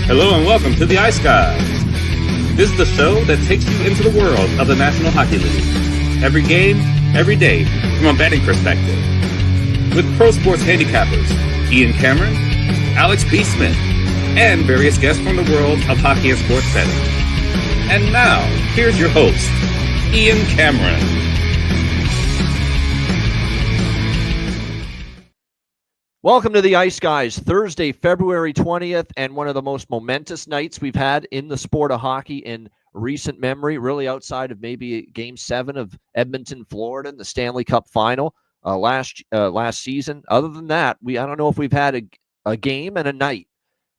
Hello and welcome to the Ice Guys. This is the show that takes you into the world of the National Hockey League. Every game, every day, from a betting perspective. With pro sports handicappers, Ian Cameron, Alex B. Smith, and various guests from the world of hockey and sports betting. And now, here's your host, Ian Cameron. Welcome to the Ice Guys, Thursday, February 20th, and one of the most momentous nights we've had in the sport of hockey in recent memory, really outside of maybe Game 7 of Edmonton, Florida, in the Stanley Cup Final last season. Other than that, I don't know if we've had a game and a night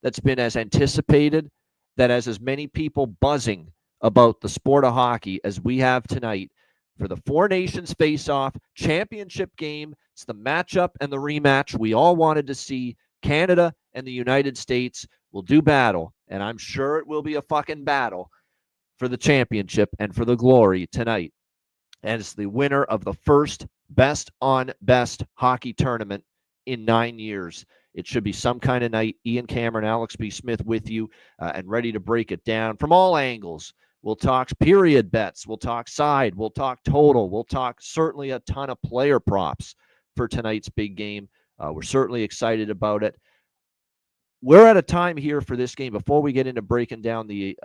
that's been as anticipated, that has as many people buzzing about the sport of hockey as we have tonight for the Four Nations Faceoff Championship game. It's the matchup and the rematch we all wanted to see. Canada and the United States will do battle, and I'm sure it will be a fucking battle for the championship and for the glory tonight as the winner of the first best on best hockey tournament in 9 years. It should be some kind of night. Ian Cameron, Alex B. Smith with you and ready to break it down from all angles. We'll talk period bets. We'll talk side. We'll talk total. We'll talk certainly a ton of player props for tonight's big game. We're certainly excited about it. We're at a time here for this game, before we get into breaking down the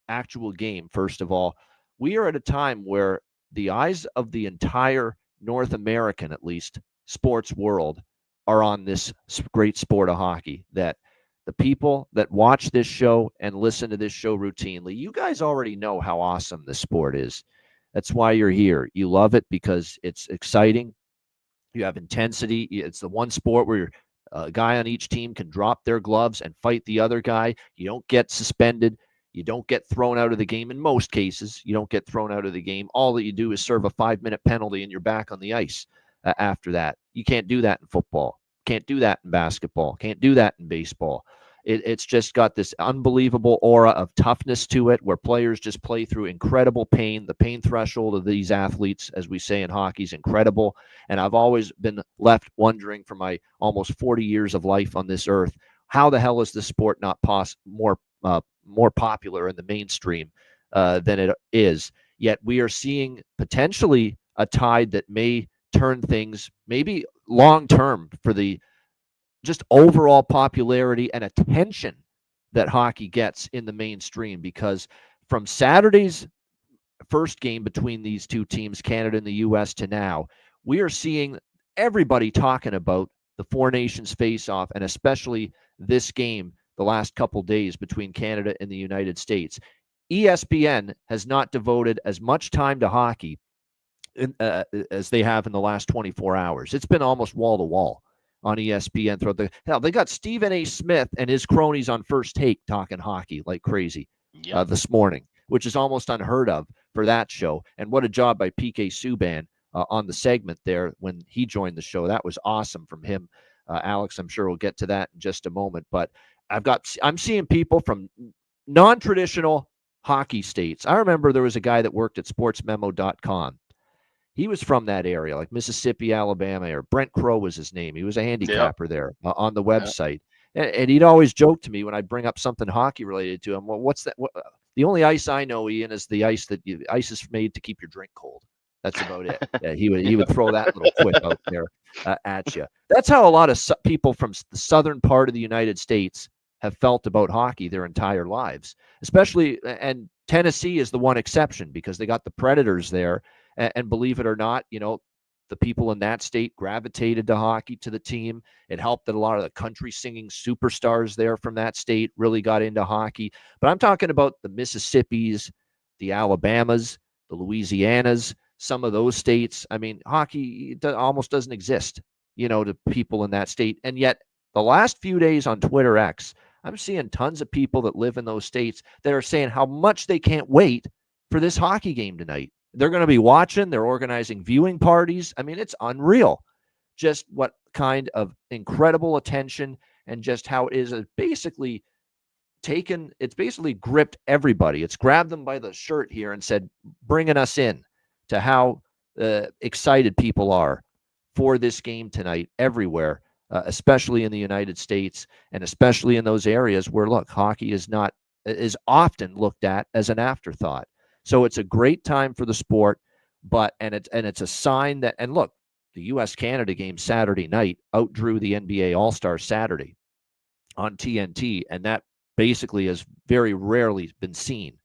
actual game, first of all, we are at a time where the eyes of the entire North American, at least, sports world are on this great sport of hockey, that the people that watch this show and listen to this show routinely, you guys already know how awesome this sport is. That's why you're here. You love it because it's exciting. You have intensity. It's the one sport where a guy on each team can drop their gloves and fight the other guy. You don't get suspended. You don't get thrown out of the game. In most cases, you don't get thrown out of the game. All that you do is serve a 5-minute penalty and you're back on the ice after that. You can't do that in football. Can't do that in basketball. Can't do that in baseball. It's just got this unbelievable aura of toughness to it, where players just play through incredible pain. The pain threshold of these athletes, as we say in hockey, is incredible. And I've always been left wondering, for my almost 40 years of life on this earth, how the hell is this sport not more popular in the mainstream than it is? Yet we are seeing potentially a tide that may turn things maybe long-term for the just overall popularity and attention that hockey gets in the mainstream, because from Saturday's first game between these two teams, Canada and the U.S., to now, we are seeing everybody talking about the Four Nations Faceoff, and especially this game the last couple days between Canada and the United States. ESPN has not devoted as much time to hockey as they have in the last 24 hours. It's been almost wall-to-wall on ESPN throughout the hell. They got Stephen A. Smith and his cronies on First Take talking hockey like crazy this morning, which is almost unheard of for that show. And what a job by PK Subban on the segment there when he joined the show. That was awesome from him. Alex, I'm sure we'll get to that in just a moment. But I'm seeing people from non-traditional hockey states. I remember there was a guy that worked at sportsmemo.com. He was from that area, like Mississippi, Alabama, or Brent Crow was his name. He was a handicapper there on the website. And he'd always joke to me when I'd bring up something hockey related to him. Well, what's that? The only ice I know, Ian, is the ice ice is made to keep your drink cold. That's about it. Yeah, he would throw that little quip out there at you. That's how a lot of people from the southern part of the United States have felt about hockey their entire lives, especially, and Tennessee is the one exception because they got the Predators there. And believe it or not, the people in that state gravitated to hockey, to the team. It helped that a lot of the country singing superstars there from that state really got into hockey. But I'm talking about the Mississippis, the Alabamas, the Louisianas, some of those states. I mean, hockey almost doesn't exist, to people in that state. And yet the last few days on Twitter X, I'm seeing tons of people that live in those states that are saying how much they can't wait for this hockey game tonight. They're going to be watching. They're organizing viewing parties. I mean, it's unreal just what kind of incredible attention and just how it is basically gripped everybody. It's grabbed them by the shirt here and said, bringing us in to how excited people are for this game tonight everywhere especially in the United States and especially in those areas where, look, hockey is often looked at as an afterthought. So it's a great time for the sport, and it's a sign that, and look, the U.S.-Canada game Saturday night outdrew the NBA All-Star Saturday on TNT, and that basically has very rarely been seen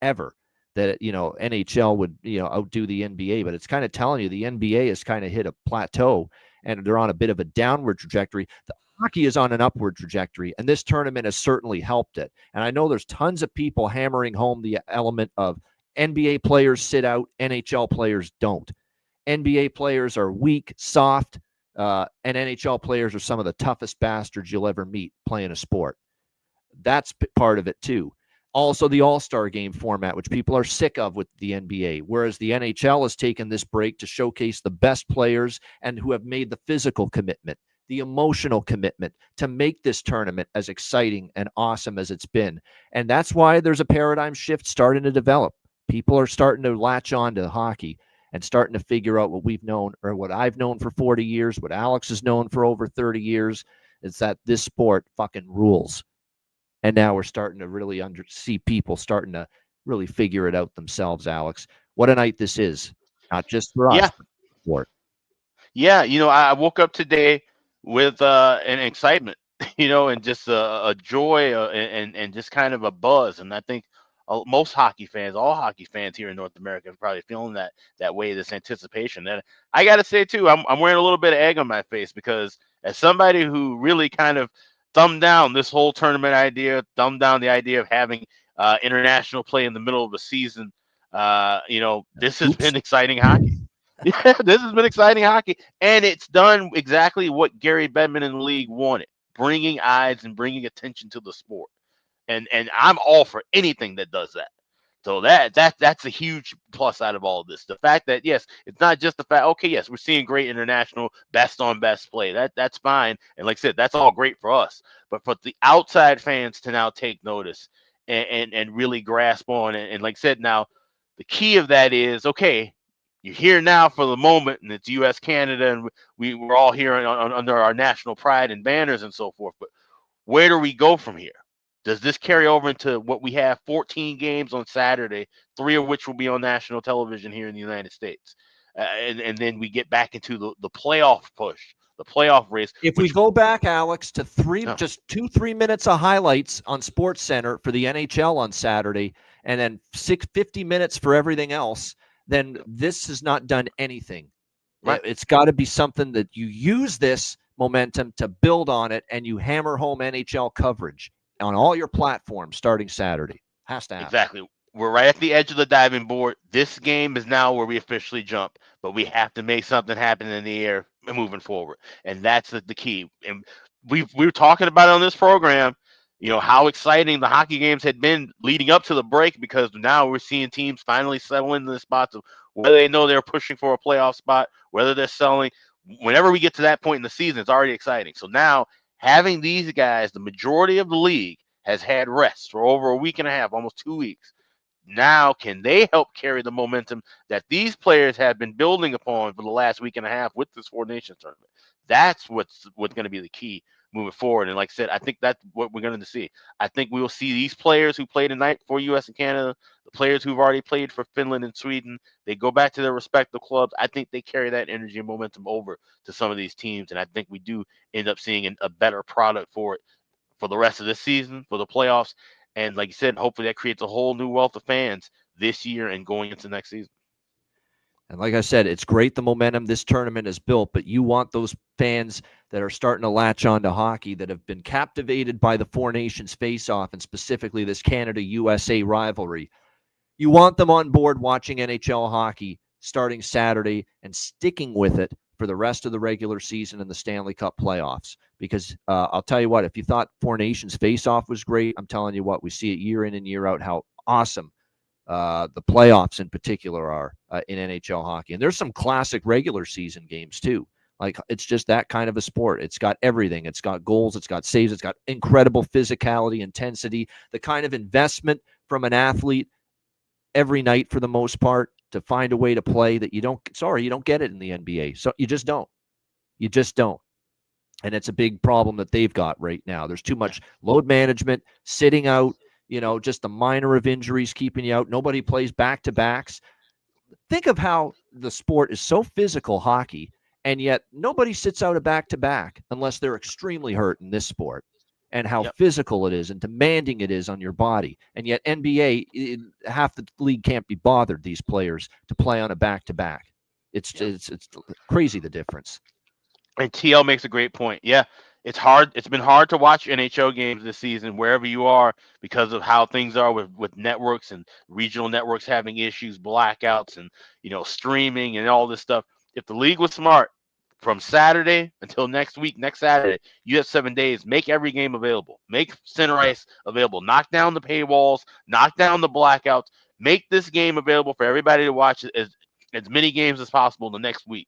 ever, that NHL would outdo the NBA. But it's kind of telling you the NBA has kind of hit a plateau and they're on a bit of a downward trajectory. The hockey is on an upward trajectory, and this tournament has certainly helped it. And I know there's tons of people hammering home the element of NBA players sit out, NHL players don't. NBA players are weak, soft, and NHL players are some of the toughest bastards you'll ever meet playing a sport. That's part of it too. Also, the All-Star game format, which people are sick of with the NBA, whereas the NHL has taken this break to showcase the best players and who have made the physical commitment, the emotional commitment to make this tournament as exciting and awesome as it's been. And that's why there's a paradigm shift starting to develop. People are starting to latch on to hockey and starting to figure out what we've known, or what I've known for 40 years, what Alex has known for over 30 years, is that this sport fucking rules. And now we're starting to really see people starting to really figure it out themselves, Alex. What a night this is, not just for us, Yeah. but for the sport. Yeah, I woke up today with an excitement, and just a joy, and just kind of a buzz. And I think most hockey fans, all hockey fans here in North America, are probably feeling that way, this anticipation. And I got to say too, I'm wearing a little bit of egg on my face, because as somebody who really kind of thumbed down this whole tournament idea, thumbed down the idea of having international play in the middle of a season, this has been exciting hockey. Yeah, this has been exciting hockey, and it's done exactly what Gary Bettman and the league wanted: bringing eyes and bringing attention to the sport. And I'm all for anything that does that. So that's a huge plus out of all of this. The fact that, yes, it's not just the fact, okay, yes, we're seeing great international best on best play. That's fine. And like I said, that's all great for us. But for the outside fans to now take notice and really grasp on, and like I said, now the key of that is, okay, you're here now for the moment, and it's U.S. Canada, and we're all here under our national pride and banners and so forth. But where do we go from here? Does this carry over into what we have, 14 games on Saturday, 3 of which will be on national television here in the United States? And then we get back into the playoff push, the playoff race. If we go back, Alex, to just 2-3 minutes of highlights on Sports Center for the NHL on Saturday, and then 50 minutes for everything else, then this has not done anything. Right. It's got to be something that you use this momentum to build on it, and you hammer home NHL coverage on all your platforms starting Saturday. Has to happen. Exactly. We're right at the edge of the diving board. This game is now where we officially jump, but we have to make something happen in the air moving forward, and that's the key. And we were talking about it on this program, how exciting the hockey games had been leading up to the break, because now we're seeing teams finally settle into the spots of whether they know they're pushing for a playoff spot, whether they're selling. Whenever we get to that point in the season, it's already exciting. So now, having these guys, the majority of the league has had rest for over a week and a half, almost 2 weeks. Now, can they help carry the momentum that these players have been building upon for the last week and a half with this Four Nations tournament? That's what's going to be the key moving forward. And like I said, I think that's what we're going to see. I think we will see these players who played tonight for U.S. and Canada, the players who've already played for Finland and Sweden, they go back to their respective clubs. I think they carry that energy and momentum over to some of these teams, and I think we do end up seeing a better product for it for the rest of this season, for the playoffs. And like you said, hopefully that creates a whole new wealth of fans this year and going into next season. And like I said, it's great the momentum this tournament has built, but you want those fans that are starting to latch on to hockey, that have been captivated by the Four Nations Faceoff, and specifically this Canada-USA rivalry. You want them on board watching NHL hockey starting Saturday and sticking with it for the rest of the regular season and the Stanley Cup playoffs. Because I'll tell you what, if you thought Four Nations Faceoff was great, I'm telling you what, we see it year in and year out how awesome the playoffs in particular are in NHL hockey. And there's some classic regular season games too. Like, it's just that kind of a sport. It's got everything. It's got goals. It's got saves. It's got incredible physicality, intensity, the kind of investment from an athlete every night for the most part to find a way to play that you don't get it in the NBA. So you just don't. And it's a big problem that they've got right now. There's too much load management, sitting out, just the minor of injuries keeping you out. Nobody plays back-to-backs. Think of how the sport is so physical, hockey, and yet nobody sits out a back-to-back unless they're extremely hurt in this sport, and how physical it is and demanding it is on your body. And yet NBA, half the league can't be bothered, these players, to play on a back-to-back. It's crazy, the difference. And TL makes a great point. Yeah, it's hard. It's been hard to watch NHL games this season wherever you are because of how things are with networks and regional networks having issues, blackouts, and streaming and all this stuff. If the league was smart, from Saturday until next Saturday, you have 7 days. Make every game available. Make center ice available. Knock down the paywalls. Knock down the blackouts. Make this game available for everybody to watch as many games as possible the next week.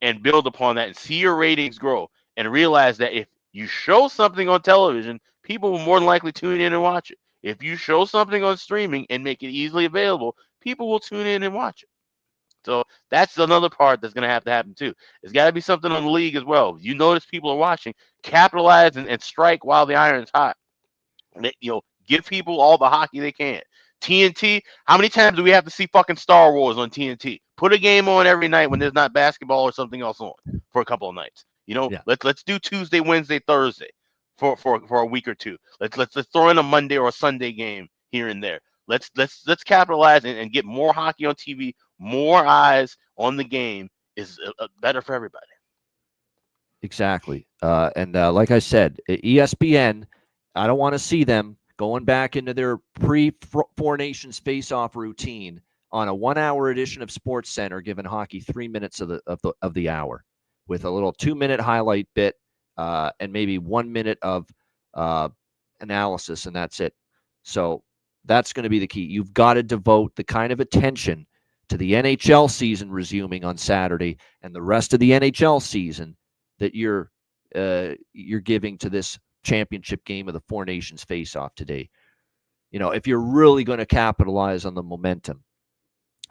And build upon that and see your ratings grow and realize that if you show something on television, people will more than likely tune in and watch it. If you show something on streaming and make it easily available, people will tune in and watch it. So that's another part that's going to happen too. There's got to be something on the league as well. You notice people are watching, capitalize and strike while the iron's hot. Give people all the hockey they can. TNT, how many times do we have to see fucking Star Wars on TNT? Put a game on every night when there's not basketball or something else on for a couple of nights. Let's do Tuesday, Wednesday, Thursday for a week or two. Let's throw in a Monday or a Sunday game here and there. Let's capitalize and get more hockey on TV. More eyes on the game is better for everybody. Exactly. And like I said, ESPN, I don't want to see them going back into their pre-Four Nations face-off routine on a 1-hour edition of SportsCenter, giving hockey 3 minutes of the hour, with a little 2-minute highlight bit and maybe 1 minute of analysis, and that's it. So that's going to be the key. You've got to devote the kind of attention to the NHL season resuming on Saturday and the rest of the NHL season that you're giving to this championship game of the Four Nations face-off today. If you're really going to capitalize on the momentum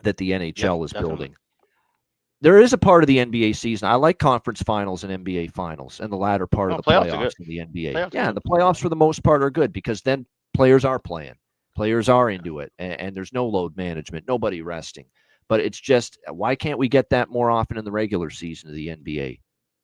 that the NHL is building. There is a part of the NBA season. I like conference finals and NBA finals and the latter part of the playoffs in the NBA. And the playoffs for the most part are good because then players are playing. Players are into it, and there's no load management, nobody resting. But it's just, why can't we get that more often in the regular season of the NBA?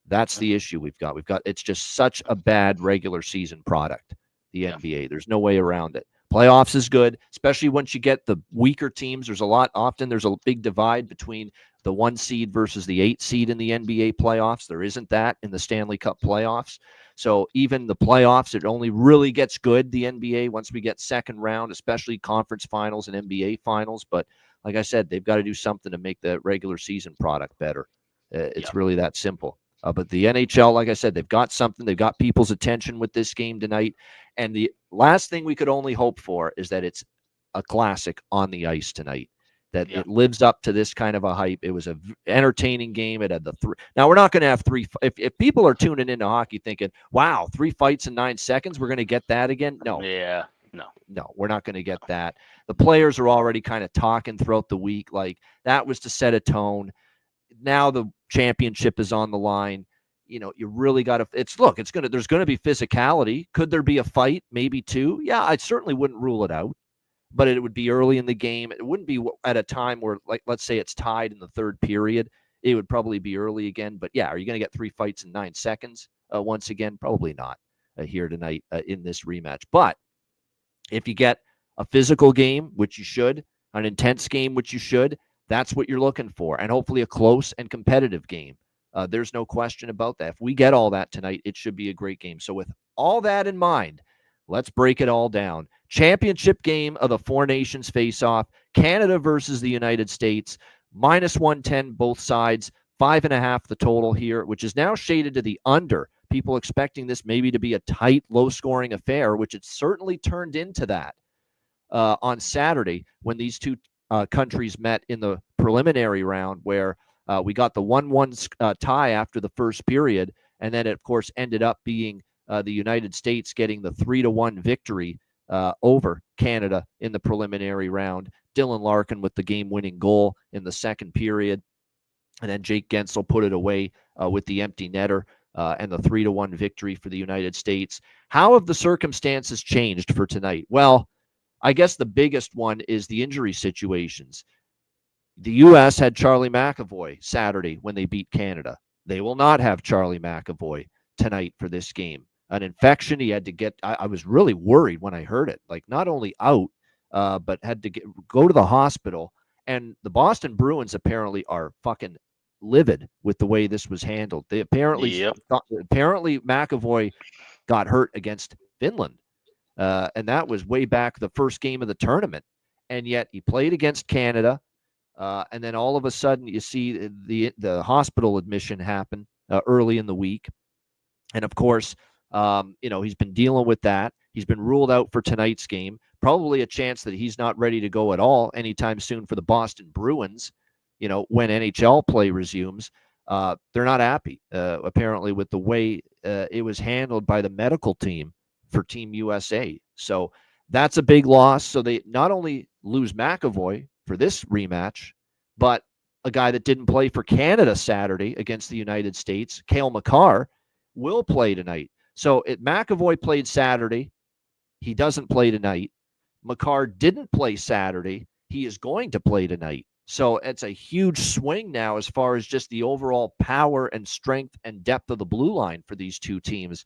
That's the issue we've got. It's just such a bad regular season product, the NBA. There's no way around it. Playoffs is good, especially once you get the weaker teams. There's a big divide between the 1 seed versus the 8 seed in the NBA playoffs. There isn't that in the Stanley Cup playoffs. So even the playoffs, it only really gets good, the NBA, once we get second round, especially conference finals and NBA finals. But like I said, they've got to do something to make the regular season product better. It's really that simple. But the NHL, like I said, they've got something. They've got people's attention with this game tonight. And the last thing we could only hope for is that it's a classic on the ice tonight, that it lives up to this kind of a hype. It was an entertaining game. It had the 3. Now, we're not going to have 3. If people are tuning into hockey thinking, wow, 3 fights in 9 seconds, we're going to get that again. No. Yeah. No, we're not going to get that. The players are already kind of talking throughout the week. Like, that was to set a tone. Now the championship is on the line. You really got to, there's going to be physicality. Could there be a fight? Maybe 2. Yeah, I certainly wouldn't rule it out, but it would be early in the game. It wouldn't be at a time where, like, let's say it's tied in the third period. It would probably be early again, but yeah, are you going to get 3 fights in 9 seconds? Once again, probably not here tonight in this rematch. But if you get a physical game, which you should, an intense game, which you should, that's what you're looking for, and hopefully a close and competitive game. There's no question about that. If we get all that tonight, it should be a great game. So with all that in mind, let's break it all down. Championship game of the Four Nations face-off, Canada versus the United States, -110 both sides, 5.5 the total here, which is now shaded to the under. People expecting this maybe to be a tight, low-scoring affair, which it certainly turned into that on Saturday when these two countries met in the preliminary round, where we got the 1-1 tie after the first period, and then it, of course, ended up being the United States getting the 3-1 victory over Canada in the preliminary round. Dylan Larkin with the game-winning goal in the second period, and then Jake Gensel put it away with the empty netter and the 3-1 victory for the United States. How have the circumstances changed for tonight? Well, I guess the biggest one is the injury situations. The U.S. had Charlie McAvoy Saturday when they beat Canada. They will not have Charlie McAvoy tonight for this game. An infection he had to get. I was really worried when I heard it. Like, not only out, but had to go to the hospital. And the Boston Bruins apparently are fucking livid with the way this was handled. They apparently McAvoy got hurt against Finland, and that was way back the first game of the tournament. And yet he played against Canada. And then all of a sudden, you see the hospital admission happen early in the week. And of course, he's been dealing with that. He's been ruled out for tonight's game. Probably a chance that he's not ready to go at all anytime soon for the Boston Bruins. When NHL play resumes, they're not happy, apparently, with the way it was handled by the medical team for Team USA. So that's a big loss. So they not only lose McAvoy for this rematch, but a guy that didn't play for Canada Saturday against the United States, Cale Makar, will play tonight. So McAvoy played Saturday. He doesn't play tonight. Makar didn't play Saturday. He is going to play tonight. So it's a huge swing now as far as just the overall power and strength and depth of the blue line for these two teams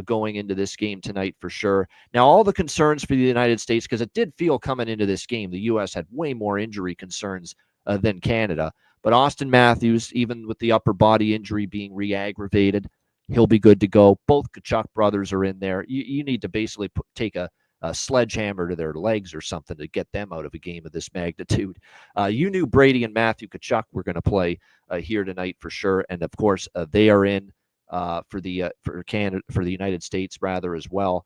going into this game tonight for sure. Now, all the concerns for the United States, because it did feel coming into this game, the U.S. had way more injury concerns than Canada. But Austin Matthews, even with the upper body injury being re-aggravated, he'll be good to go. Both Tkachuk brothers are in there. You need to basically take a sledgehammer to their legs or something to get them out of a game of this magnitude. You knew Brady and Matthew Tkachuk were going to play here tonight for sure. And of course, they are in for the United States rather as well.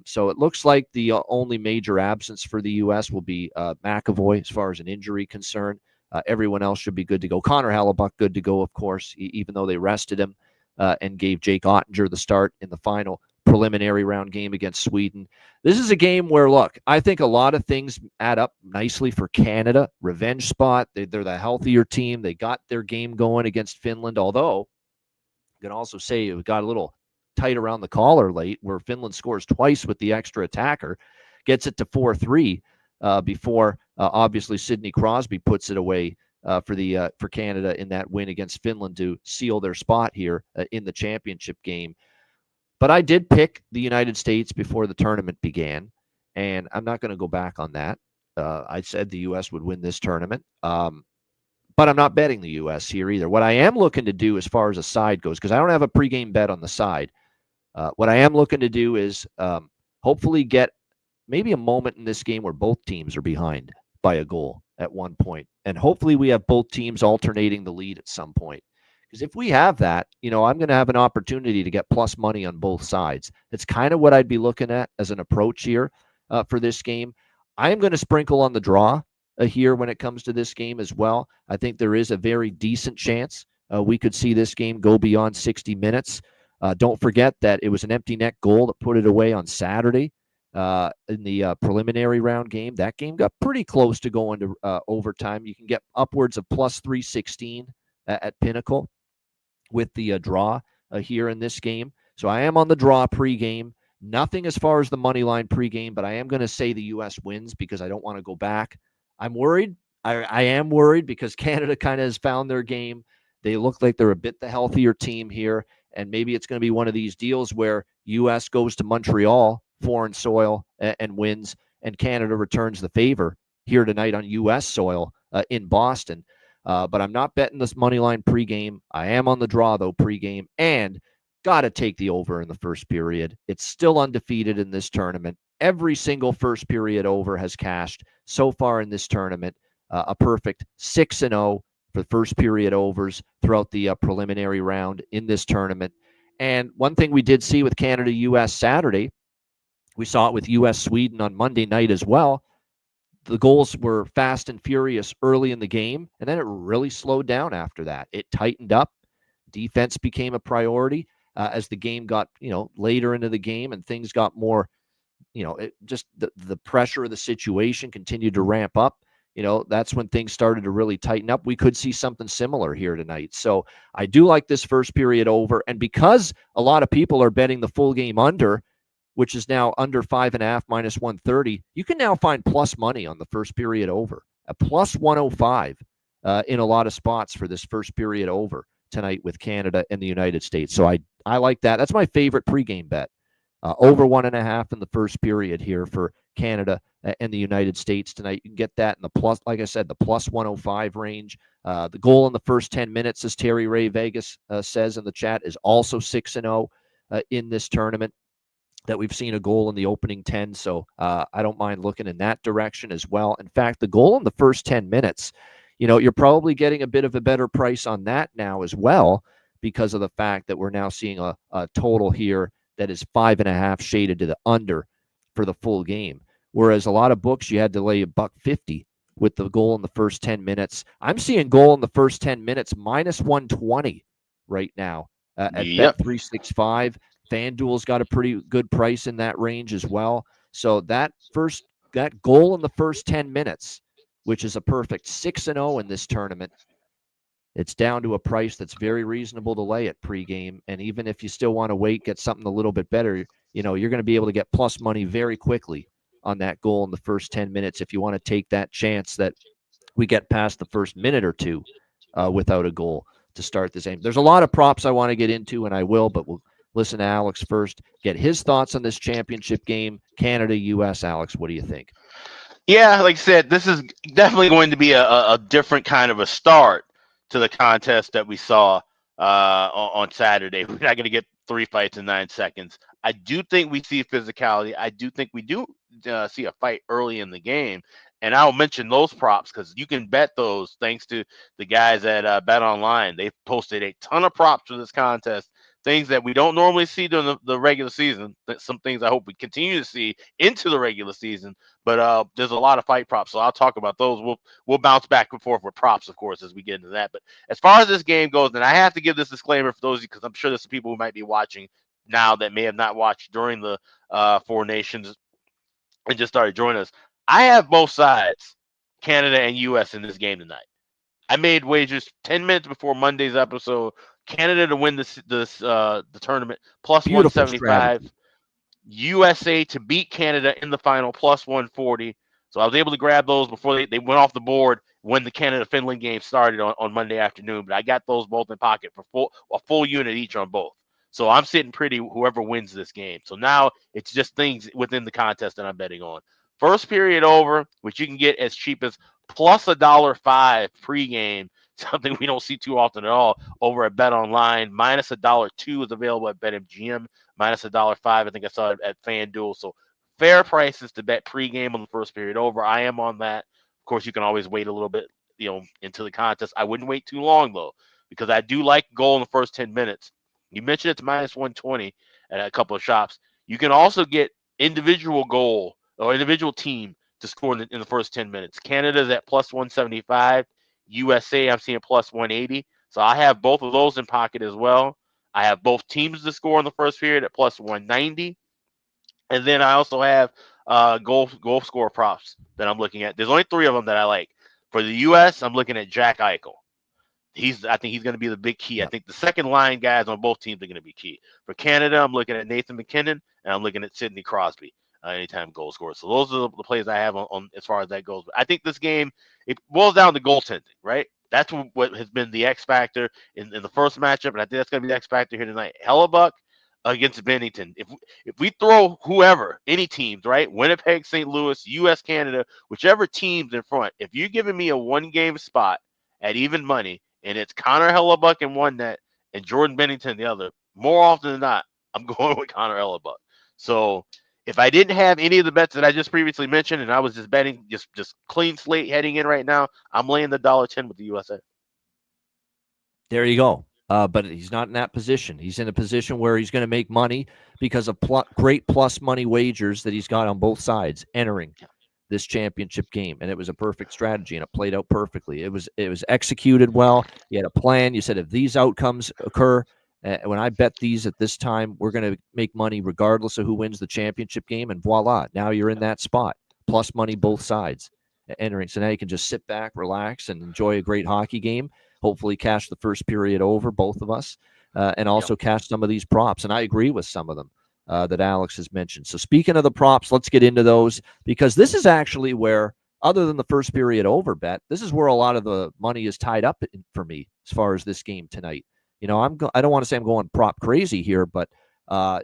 So it looks like the only major absence for the U.S. will be McAvoy as far as an injury concern. Everyone else should be good to go. Connor Hellebuck good to go, of course, even though they rested him and gave Jake Ottinger the start in the final preliminary round game against Sweden. This is a game where, look, I think a lot of things add up nicely for Canada. Revenge spot. They're the healthier team. They got their game going against Finland, although you can also say it got a little tight around the collar late where Finland scores twice with the extra attacker, gets it to 4-3 before obviously Sidney Crosby puts it away for Canada in that win against Finland to seal their spot here in the championship game. But I did pick the United States before the tournament began, and I'm not going to go back on that. I said the U.S. would win this tournament, but I'm not betting the U.S. here either. What I am looking to do as far as a side goes, because I don't have a pregame bet on the side, what I am looking to do is hopefully get maybe a moment in this game where both teams are behind by a goal at one point. And hopefully we have both teams alternating the lead at some point. Because if we have that, I'm going to have an opportunity to get plus money on both sides. That's kind of what I'd be looking at as an approach here for this game. I am going to sprinkle on the draw here when it comes to this game as well. I think there is a very decent chance we could see this game go beyond 60 minutes. Don't forget that it was an empty net goal that put it away on Saturday in the preliminary round game. That game got pretty close to going to overtime. You can get upwards of plus 316 at Pinnacle with the draw here in this game. So I am on the draw pregame. Nothing as far as the money line pregame, but I am going to say the U.S. wins because I don't want to go back. I'm worried. I am worried because Canada kind of has found their game. They look like they're a bit the healthier team here, and maybe it's going to be one of these deals where U.S. goes to Montreal, foreign soil, and wins, and Canada returns the favor here tonight on U.S. soil in Boston. But I'm not betting this money line pregame. I am on the draw, though, pregame, and got to take the over in the first period. It's still undefeated in this tournament. Every single first period over has cashed so far in this tournament. A perfect 6-0 for first period overs throughout the preliminary round in this tournament. And one thing we did see with Canada-U.S. Saturday, we saw it with U.S.-Sweden on Monday night as well. The goals were fast and furious early in the game, and then it really slowed down after that. It tightened up. Defense became a priority as the game got, later into the game and things got more, the pressure of the situation continued to ramp up. that's when things started to really tighten up. We could see something similar here tonight. So I do like this first period over. And because a lot of people are betting the full game under, which is now under 5.5 minus 130, you can now find plus money on the first period over, a plus 105 in a lot of spots for this first period over tonight with Canada and the United States. So I like that. That's my favorite pregame bet. Over 1.5 in the first period here for Canada and the United States tonight. You can get that in the plus, like I said, the plus 105 range. The goal in the first 10 minutes, as Terry Ray Vegas says in the chat, is also 6-0 in this tournament. That we've seen a goal in the opening 10. So I don't mind looking in that direction as well. In fact, the goal in the first 10 minutes, you're probably getting a bit of a better price on that now as well, because of the fact that we're now seeing a total here that is 5.5 shaded to the under for the full game. Whereas a lot of books, you had to lay $1.50 with the goal in the first 10 minutes. I'm seeing goal in the first 10 minutes minus 120 right now at Bet365. FanDuel's got a pretty good price in that range as well. So that goal in the first 10 minutes, which is a perfect 6-0 in this tournament, it's down to a price that's very reasonable to lay at pregame. And even if you still want to wait, get something a little bit better, you're going to be able to get plus money very quickly on that goal in the first 10 minutes if you want to take that chance that we get past the first minute or two without a goal to start this game. There's a lot of props I want to get into, and I will, but we'll listen to Alex first, get his thoughts on this championship game, Canada-US. Alex, what do you think? Yeah, like I said, this is definitely going to be a different kind of a start to the contest that we saw on Saturday. We're not going to get 3 fights in 9 seconds. I do think we see physicality. I do think we do see a fight early in the game. And I'll mention those props because you can bet those thanks to the guys at Bet Online. They've posted a ton of props for this contest, things that we don't normally see during the regular season. Some things I hope we continue to see into the regular season. But there's a lot of fight props, so I'll talk about those. We'll bounce back and forth with props, of course, as we get into that. But as far as this game goes, and I have to give this disclaimer for those of you because I'm sure there's some people who might be watching now that may have not watched during the Four Nations and just started joining us. I have both sides, Canada and U.S. in this game tonight. I made wagers 10 minutes before Monday's episode. Canada to win the tournament plus Beautiful 175. strategy. USA to beat Canada in the final plus 140. So I was able to grab those before they went off the board when the Canada-Finland game started on Monday afternoon. But I got those both in pocket for a full unit each on both. So I'm sitting pretty whoever wins this game. So now it's just things within the contest that I'm betting on. First period over, which you can get as cheap as plus $1.05 pregame, something we don't see too often at all over at Bet Online. Minus $1.02 is available at BetMGM. Minus $1.05, I think I saw it at FanDuel. So fair prices to bet pregame on the first period over. I am on that. Of course, you can always wait a little bit, into the contest. I wouldn't wait too long though, because I do like goal in the first 10 minutes. You mentioned it's minus 120 at a couple of shops. You can also get individual goal or individual team to score in the first 10 minutes. Canada's at plus 175. USA, I'm seeing plus 180. So I have both of those in pocket as well. I have both teams to score in the first period at plus 190. And then I also have goal score props that I'm looking at. There's only 3 of them that I like. For the U.S., I'm looking at Jack Eichel. I think he's going to be the big key. I think the second line guys on both teams are going to be key. For Canada, I'm looking at Nathan McKinnon, and I'm looking at Sidney Crosby. Anytime goal scorer. So those are the plays I have on as far as that goes. But I think this game, it boils down to goaltending, right? That's what has been the X factor in the first matchup, and I think that's going to be the X factor here tonight. Hellebuck against Bennington. If we throw whoever, any teams, right? Winnipeg, St. Louis, U.S., Canada, whichever team's in front, if you're giving me a one-game spot at even money, and it's Connor Hellebuck in one net and Jordan Bennington in the other, more often than not, I'm going with Connor Hellebuck. So if I didn't have any of the bets that I just previously mentioned, and I was just betting just clean slate heading in right now, I'm laying the $1.10 with the USA. There you go. But he's not in that position. He's in a position where he's going to make money because of great plus money wagers that he's got on both sides entering this championship game. And it was a perfect strategy, and it played out perfectly. It was executed well. You had a plan. You said if these outcomes occur, when I bet these at this time, we're going to make money regardless of who wins the championship game. And voila, now you're in that spot. Plus money both sides. entering. So now you can just sit back, relax, and enjoy a great hockey game. Hopefully cash the first period over, both of us, and also cash some of these props. And I agree with some of them that Alex has mentioned. So speaking of the props, let's get into those, because this is actually where, other than the first period over bet, this is where a lot of the money is tied up for me as far as this game tonight. I don't want to say I'm going prop crazy here, but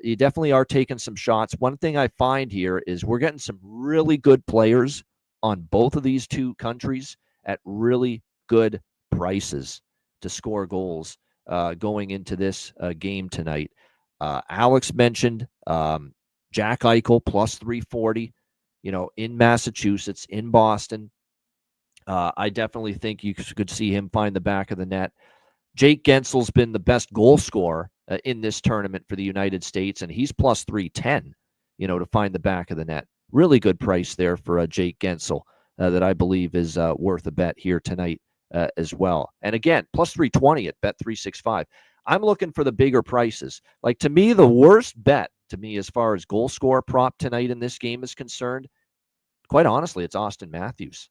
you definitely are taking some shots. One thing I find here is we're getting some really good players on both of these two countries at really good prices to score goals going into this game tonight. Alex mentioned Jack Eichel plus 340, in Massachusetts, in Boston. I definitely think you could see him find the back of the net. Jake Gensel's been the best goal scorer in this tournament for the United States, and he's plus 310, to find the back of the net. Really good price there for Jake Gensel that I believe is worth a bet here tonight as well. And again, plus 320 at Bet365. I'm looking for the bigger prices. Like, to me, the worst bet to me as far as goal scorer prop tonight in this game is concerned, quite honestly, it's Austin Matthews.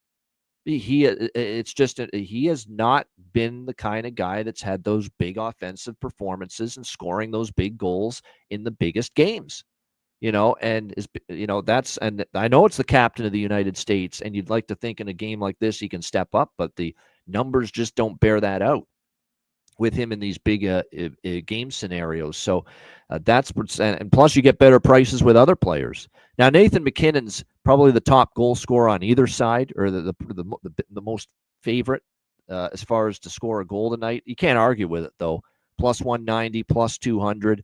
He has not been the kind of guy that's had those big offensive performances and scoring those big goals in the biggest games, and and I know it's the captain of the United States, and you'd like to think in a game like this he can step up, but the numbers just don't bear that out with him in these big game scenarios. So and plus you get better prices with other players. Now, Nathan McKinnon's probably the top goal scorer on either side, or the most favorite as far as to score a goal tonight. You can't argue with it, though. Plus 190, plus 200.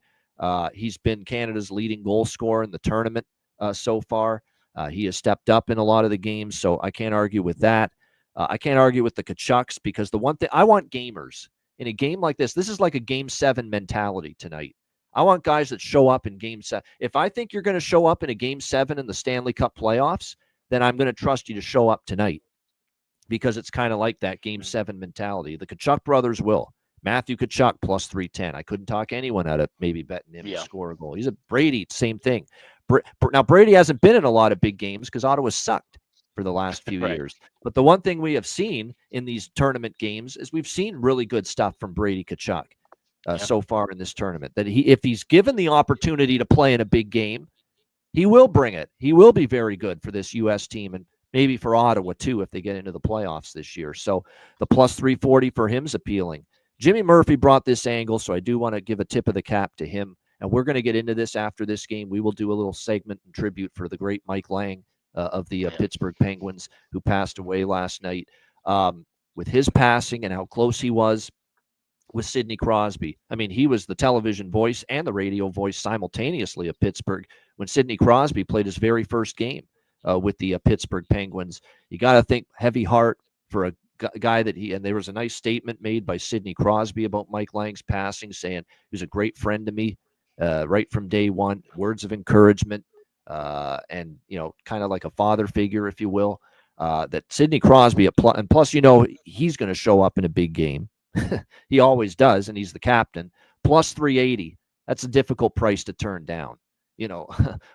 He's been Canada's leading goal scorer in the tournament so far. He has stepped up in a lot of the games, so I can't argue with that. I can't argue with the Kachucks, because the one thing I want gamers in a game like this is like a Game 7 mentality tonight. I want guys that show up in Game 7. If I think you're going to show up in a Game 7 in the Stanley Cup playoffs, then I'm going to trust you to show up tonight, because it's kind of like that Game 7 mentality. The Kachuk brothers will. Matthew Kachuk plus 310. I couldn't talk anyone out of maybe betting him to score a goal. He's a Brady, same thing. Now, Brady hasn't been in a lot of big games because Ottawa sucked for the last few years. But the one thing we have seen in these tournament games is we've seen really good stuff from Brady Kachuk so far in this tournament. That if he's given the opportunity to play in a big game, he will bring it. He will be very good for this U.S. team, and maybe for Ottawa too if they get into the playoffs this year. So the plus 340 for him is appealing. Jimmy Murphy brought this angle, so I do want to give a tip of the cap to him. And we're going to get into this after this game. We will do a little segment and tribute for the great Mike Lang of the Pittsburgh Penguins, who passed away last night, with his passing and how close he was with Sidney Crosby. I mean, he was the television voice and the radio voice simultaneously of Pittsburgh when Sidney Crosby played his very first game with the Pittsburgh Penguins. You got to think heavy heart for a guy and there was a nice statement made by Sidney Crosby about Mike Lang's passing, saying he was a great friend to me right from day one. Words of encouragement. And, kind of like a father figure, if you will, that Sidney Crosby, and plus, he's going to show up in a big game. He always does, and he's the captain. Plus 380. That's a difficult price to turn down,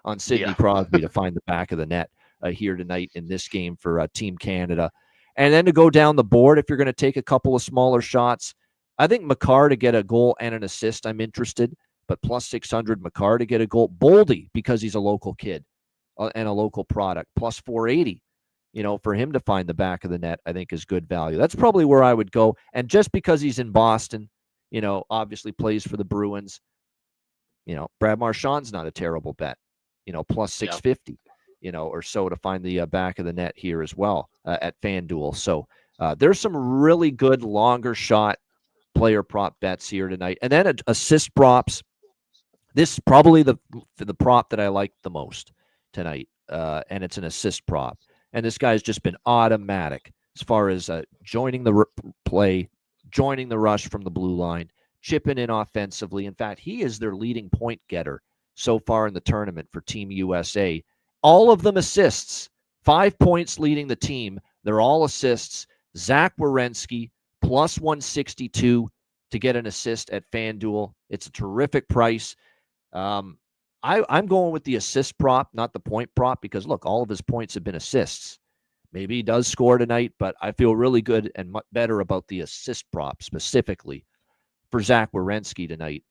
on Sidney Crosby to find the back of the net here tonight in this game for Team Canada. And then to go down the board, if you're going to take a couple of smaller shots, I think Makar to get a goal and an assist, I'm interested. But plus 600, Makar to get a goal. Boldy, because he's a local kid and a local product. Plus 480, for him to find the back of the net, I think is good value. That's probably where I would go. And just because he's in Boston, obviously plays for the Bruins, Brad Marchand's not a terrible bet, plus 650, or so to find the back of the net here as well at FanDuel. So there's some really good longer shot player prop bets here tonight. And then assist props. This is probably the prop that I like the most tonight, and it's an assist prop. And this guy's just been automatic as far as joining the play, joining the rush from the blue line, chipping in offensively. In fact, he is their leading point getter so far in the tournament for Team USA. All of them assists, 5 points leading the team. They're all assists. Zach Werenski, plus 162 to get an assist at FanDuel. It's a terrific price. I'm going with the assist prop, not the point prop, because look, all of his points have been assists. Maybe he does score tonight, but I feel really good and much better about the assist prop specifically for Zach Werenski tonight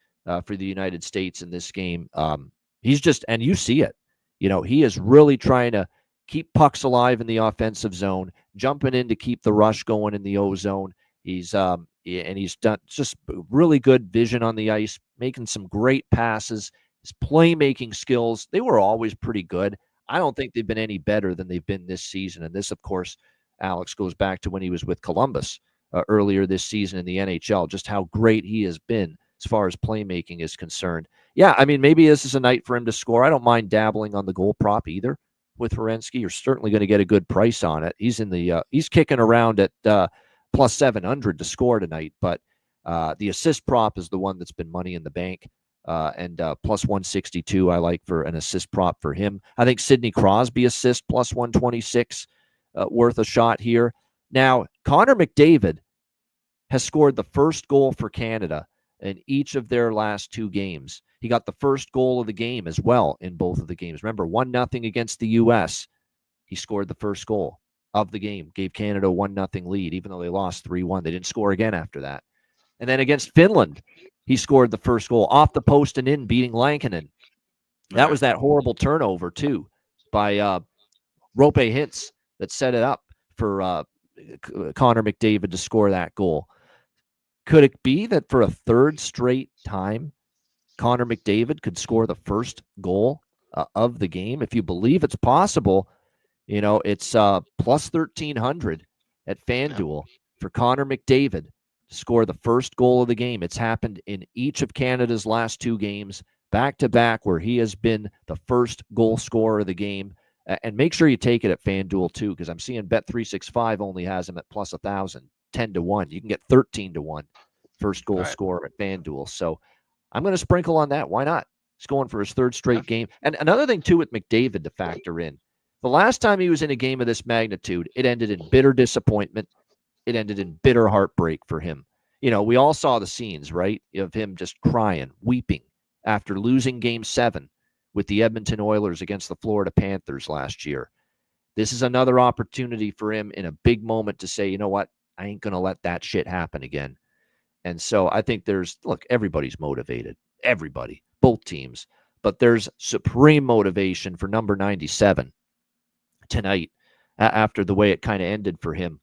for the United States in this game. He's just, and you see it, he is really trying to keep pucks alive in the offensive zone, jumping in to keep the rush going in the O zone. He's done just really good vision on the ice, making some great passes. His playmaking skills, they were always pretty good. I don't think they've been any better than they've been this season. And this, of course, Alex, goes back to when he was with Columbus earlier this season in the NHL, just how great he has been as far as playmaking is concerned. Yeah, I mean, maybe this is a night for him to score. I don't mind dabbling on the goal prop either with Werenski. You're certainly going to get a good price on it. He's in the he's kicking around at plus 700 to score tonight, but the assist prop is the one that's been money in the bank. And plus 162 I like for an assist prop for him. I think Sidney Crosby assist plus 126 worth a shot here. Now, Connor McDavid has scored the first goal for Canada in each of their last two games. He got the first goal of the game as well in both of the games. Remember, 1-0 against the U.S. He scored the first goal of the game, gave Canada a 1-0 lead, even though they lost 3-1. They didn't score again after that. And then against Finland, he scored the first goal off the post and in, beating Lankinen. That was that horrible turnover, too, by Rope Hintz that set it up for Connor McDavid to score that goal. Could it be that for a third straight time, Connor McDavid could score the first goal of the game? If you believe it's possible, it's plus 1,300 at FanDuel for Connor McDavid to score the first goal of the game. It's happened in each of Canada's last two games, back-to-back, where he has been the first goal scorer of the game. And make sure you take it at FanDuel, too, because I'm seeing Bet365 only has him at plus 1,000, 10-1. You can get 13-1 first goal scorer at FanDuel. So I'm going to sprinkle on that. Why not? He's going for his third straight game. And another thing, too, with McDavid to factor in. The last time he was in a game of this magnitude, it ended in bitter disappointment. It ended in bitter heartbreak for him. We all saw the scenes, right, of him just crying, weeping after losing Game 7 with the Edmonton Oilers against the Florida Panthers last year. This is another opportunity for him in a big moment to say, you know what, I ain't going to let that shit happen again. And so I think everybody's motivated. Everybody, both teams. But there's supreme motivation for number 97 tonight after the way it kind of ended for him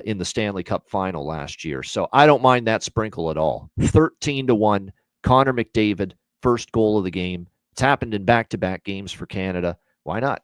in the Stanley Cup final last year. So I don't mind that sprinkle at all. 13-1, Connor McDavid, first goal of the game. It's happened in back-to-back games for Canada. Why not?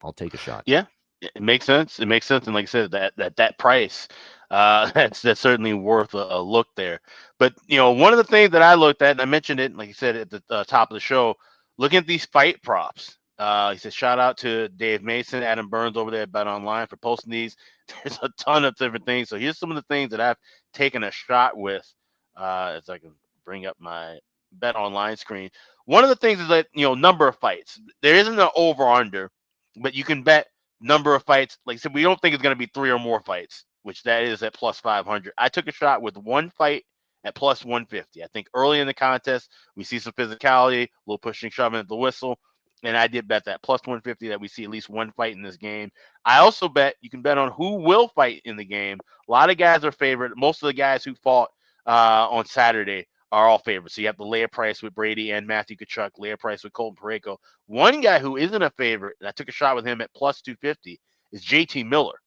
I'll take a shot. Yeah, it makes sense. It makes sense. And like I said, that price, that's certainly worth a look there. But, one of the things that I looked at, and I mentioned it, like you said, at the top of the show, looking at these fight props. He said, shout out to Dave Mason, Adam Burns over there at Bet Online for posting these. There's a ton of different things. So here's some of the things that I've taken a shot with as I can bring up my Bet Online screen. One of the things is that, number of fights. There isn't an over-under, but you can bet number of fights. Like I said, we don't think it's going to be 3 or more fights, which that is at plus 500. I took a shot with one fight at plus 150. I think early in the contest, we see some physicality, a little pushing, shoving at the whistle. And I did bet that plus 150 that we see at least one fight in this game. I also bet you can bet on who will fight in the game. A lot of guys are favored. Most of the guys who fought on Saturday are all favorites. So you have the layer price with Brady and Matthew Tkachuk, layer price with Colton Parayko. One guy who isn't a favorite, and I took a shot with him at plus 250, is JT Miller.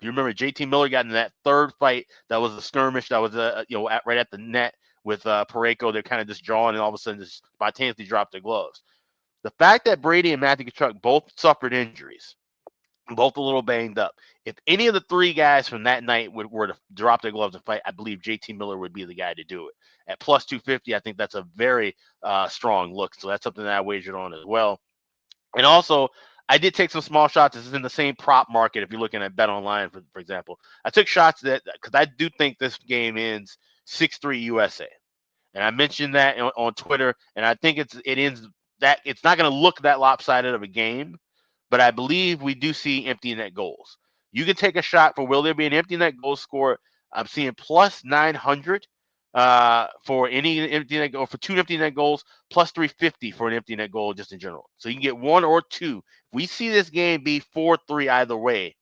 You remember JT Miller got in that third fight that was a skirmish that was right at the net with Parayko. They're kind of just jawing, and all of a sudden just spontaneously dropped their gloves. The fact that Brady and Matthew Tkachuk both suffered injuries, both a little banged up. If any of the three guys from that night were to drop their gloves and fight, I believe JT Miller would be the guy to do it. At plus 250, I think that's a very strong look. So that's something that I wagered on as well. And also, I did take some small shots. This is in the same prop market. If you're looking at Bet Online, for example, I took shots because I do think this game ends 6-3 USA. And I mentioned that on Twitter, and I think it ends that it's not going to look that lopsided of a game, but I believe we do see empty net goals. You can take a shot for will there be an empty net goal score. I'm seeing plus 900 for any empty net goal, for 2 empty net goals, plus 350 for an empty net goal just in general. So you can get 1 or 2. If we see this game be 4-3 either way,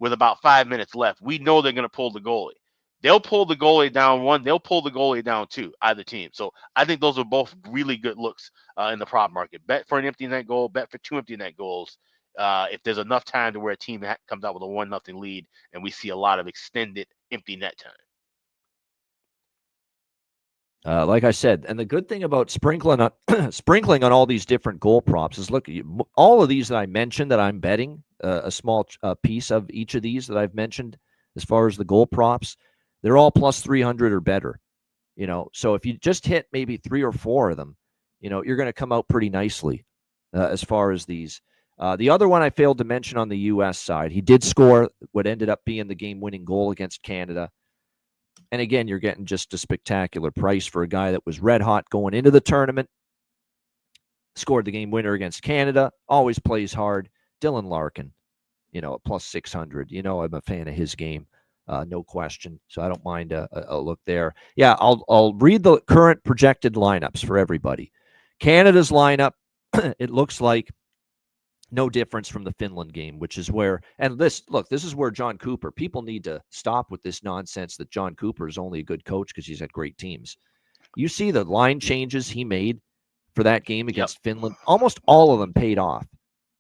with about 5 minutes left, we know they're going to pull the goalie. They'll pull the goalie down one. They'll pull the goalie down two, either team. So I think those are both really good looks in the prop market. Bet for an empty net goal, bet for 2 empty net goals. If there's enough time to where a team comes out with a 1-0 lead and we see a lot of extended empty net time. Like I said, and the good thing about sprinkling on all these different goal props is, look, all of these that I mentioned that I'm betting, a small piece of each of these that I've mentioned as far as the goal props, they're all plus 300 or better. So if you just hit maybe 3 or 4 of them, you're going to come out pretty nicely as far as these. The other one I failed to mention on the U.S. side, he did score what ended up being the game-winning goal against Canada. And again, you're getting just a spectacular price for a guy that was red hot going into the tournament, scored the game winner against Canada, always plays hard. Dylan Larkin, at plus 600. I'm a fan of his game, no question. So I don't mind a look there. Yeah, I'll read the current projected lineups for everybody. Canada's lineup, it looks like no difference from the Finland game, which is where, and this is where John Cooper, people need to stop with this nonsense that John Cooper is only a good coach because he's had great teams. You see the line changes he made for that game against Finland, almost all of them paid off.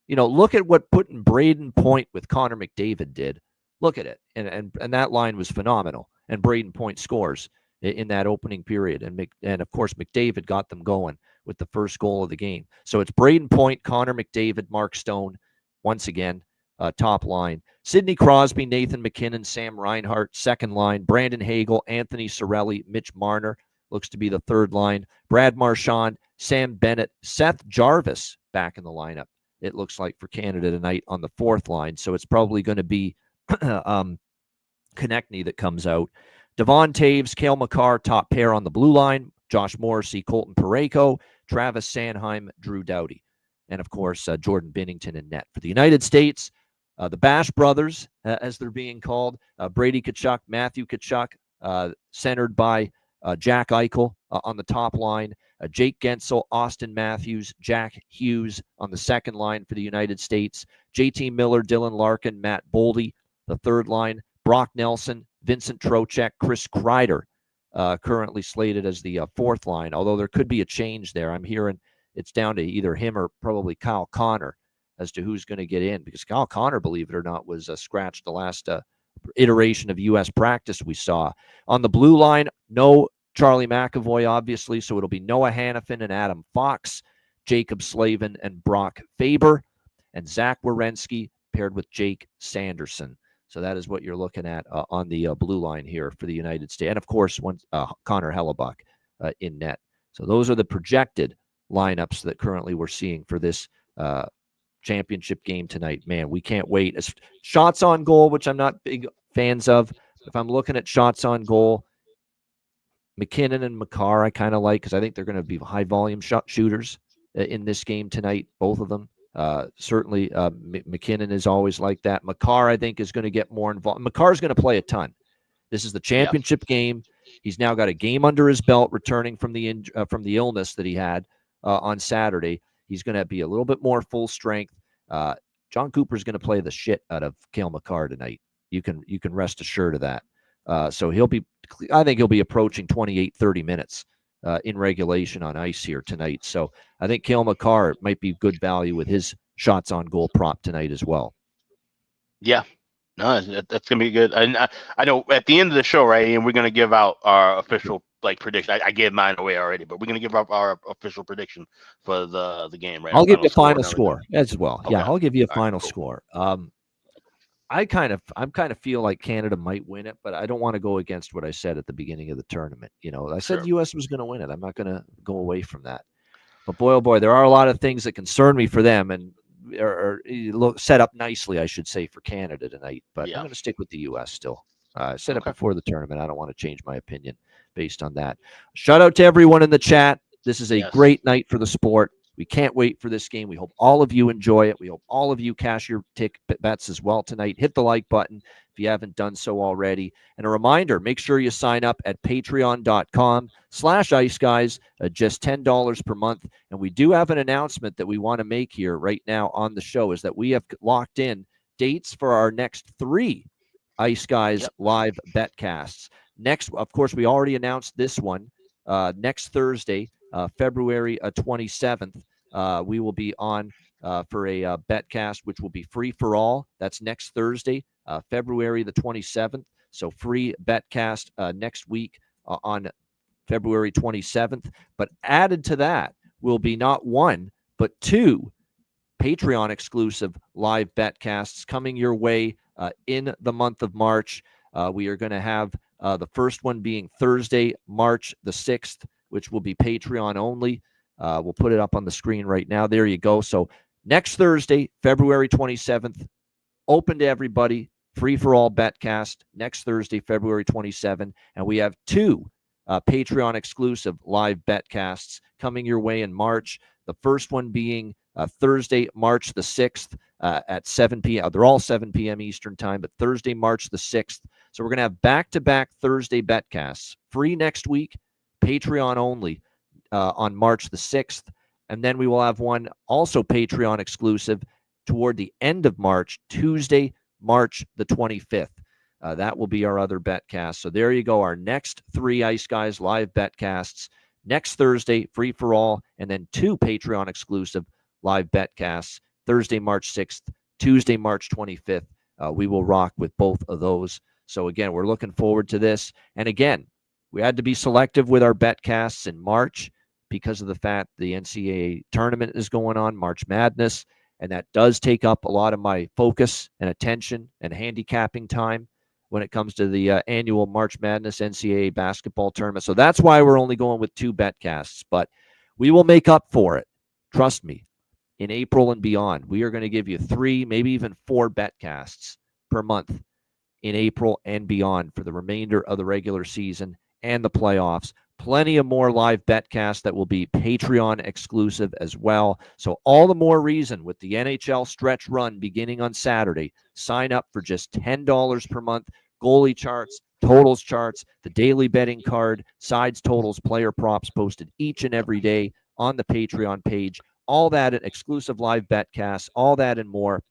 Look at what putting Braden Point with Connor McDavid did. Look at it. And that line was phenomenal. And Braden Point scores in that opening period. And of course, McDavid got them going with the first goal of the game. So it's Braden Point, Connor McDavid, Mark Stone, once again, top line. Sidney Crosby, Nathan McKinnon, Sam Reinhart, second line. Brandon Hagel, Anthony Cirelli, Mitch Marner, looks to be the third line. Brad Marchand, Sam Bennett, Seth Jarvis back in the lineup, it looks like, for Canada tonight on the fourth line. So it's probably going to be Konechny that comes out. Devon Taves, Cale Makar, top pair on the blue line. Josh Morrissey, Colton Parayko, Travis Sanheim, Drew Doughty. And, of course, Jordan Binnington in net. For the United States, the Bash brothers, as they're being called, Brady Tkachuk, Matthew Tkachuk, centered by Jack Eichel on the top line. Jake Gensel, Austin Matthews, Jack Hughes on the second line for the United States. JT Miller, Dylan Larkin, Matt Boldy, the third line. Brock Nelson, Vincent Trocheck, Chris Kreider, currently slated as the fourth line, although there could be a change there. I'm hearing it's down to either him or probably Kyle Connor as to who's going to get in, because Kyle Connor, believe it or not, was scratched the last iteration of U.S. practice we saw. On the blue line, no Charlie McAvoy, obviously, so it'll be Noah Hannafin and Adam Fox, Jacob Slavin and Brock Faber, and Zach Werenski paired with Jake Sanderson. So that is what you're looking at on the blue line here for the United States. And, of course, Connor Hellebuck in net. So those are the projected lineups that currently we're seeing for this championship game tonight. Man, we can't wait. As shots on goal, which I'm not big fans of, if I'm looking at shots on goal, McKinnon and Makar I kind of like, because I think they're going to be high-volume shooters in this game tonight, both of them. Certainly, McKinnon is always like that. Makar, I think, is going to get more involved. Makar's going to play a ton. This is the championship game. He's now got a game under his belt, returning from the illness that he had on Saturday. He's going to be a little bit more full strength. John Cooper's going to play the shit out of Cale Makar tonight. You can rest assured of that. So I think he'll be approaching 28, 30 minutes in regulation on ice here tonight. So I think Cale Makar might be good value with his shots on goal prop tonight as well. Yeah. No, that's going to be good. And I know at the end of the show, right, and we're going to give out our official prediction. I gave mine away already, but we're going to give up our official prediction for the game, right? I'll give you a final score as well. Okay. Yeah, I'll give you a final score. I kind of feel like Canada might win it, but I don't want to go against what I said at the beginning of the tournament. I said the U.S. was going to win it. I'm not going to go away from that. But boy, oh boy, there are a lot of things that concern me for them, and are set up nicely, I should say, for Canada tonight. But I'm going to stick with the U.S. still. I said it before the tournament. I don't want to change my opinion based on that. Shout out to everyone in the chat. This is a great night for the sport. We can't wait for this game. We hope all of you enjoy it. We hope all of you cash your bets as well tonight. Hit the like button if you haven't done so already. And a reminder, make sure you sign up at patreon.com/iceguys, just $10 per month. And we do have an announcement that we want to make here right now on the show, is that we have locked in dates for our next 3 Ice Guys live betcasts. Next, of course, we already announced this one. Next Thursday, February 27th, we will be on for a betcast, which will be free for all. That's next Thursday, February the 27th. So free betcast next week on February 27th. But added to that will be not 1, but 2 Patreon exclusive live betcasts coming your way in the month of March. We are going to have the first one being Thursday, March the 6th, which will be Patreon only. We'll put it up on the screen right now. There you go. So next Thursday, February 27th, open to everybody, free for all betcast next Thursday, February 27th. And we have 2 Patreon exclusive live betcasts coming your way in March. The first one being Thursday, March the 6th at 7 p.m. They're all 7 p.m. Eastern time, but Thursday, March the 6th. So we're going to have back-to-back Thursday betcasts. Free next week, Patreon only on March the 6th. And then we will have one also Patreon exclusive toward the end of March, Tuesday, March the 25th. That will be our other betcast. So there you go, our next 3 Ice Guys live betcasts. Next Thursday, free for all, and then 2 Patreon exclusive live betcasts, Thursday, March 6th, Tuesday, March 25th. We will rock with both of those. So again, we're looking forward to this. And again, we had to be selective with our betcasts in March because of the fact the NCAA tournament is going on, March Madness, and that does take up a lot of my focus and attention and handicapping time when it comes to the annual March Madness NCAA basketball tournament. So that's why we're only going with 2 betcasts, but we will make up for it. Trust me, in April and beyond, we are going to give you 3, maybe even 4 betcasts per month in April and beyond for the remainder of the regular season and the playoffs. Plenty of more live betcasts that will be Patreon exclusive as well. So all the more reason with the NHL stretch run beginning on Saturday, sign up for just $10 per month. Goalie charts, totals charts, the daily betting card, sides, totals, player props posted each and every day on the Patreon page. All that at exclusive live betcasts, all that and more,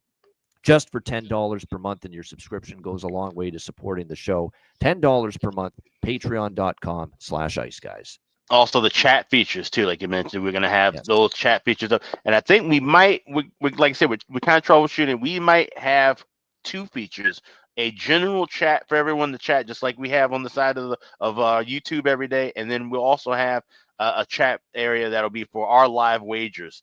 just for $10 per month, and your subscription goes a long way to supporting the show. $10 per month, patreon.com/iceguys. Also the chat features too, like you mentioned, we're going to have those chat features up. And I think we might, like I said, we're kind of troubleshooting. We might have 2 features, a general chat for everyone to chat, just like we have on the side of YouTube every day. And then we'll also have a chat area that'll be for our live wagers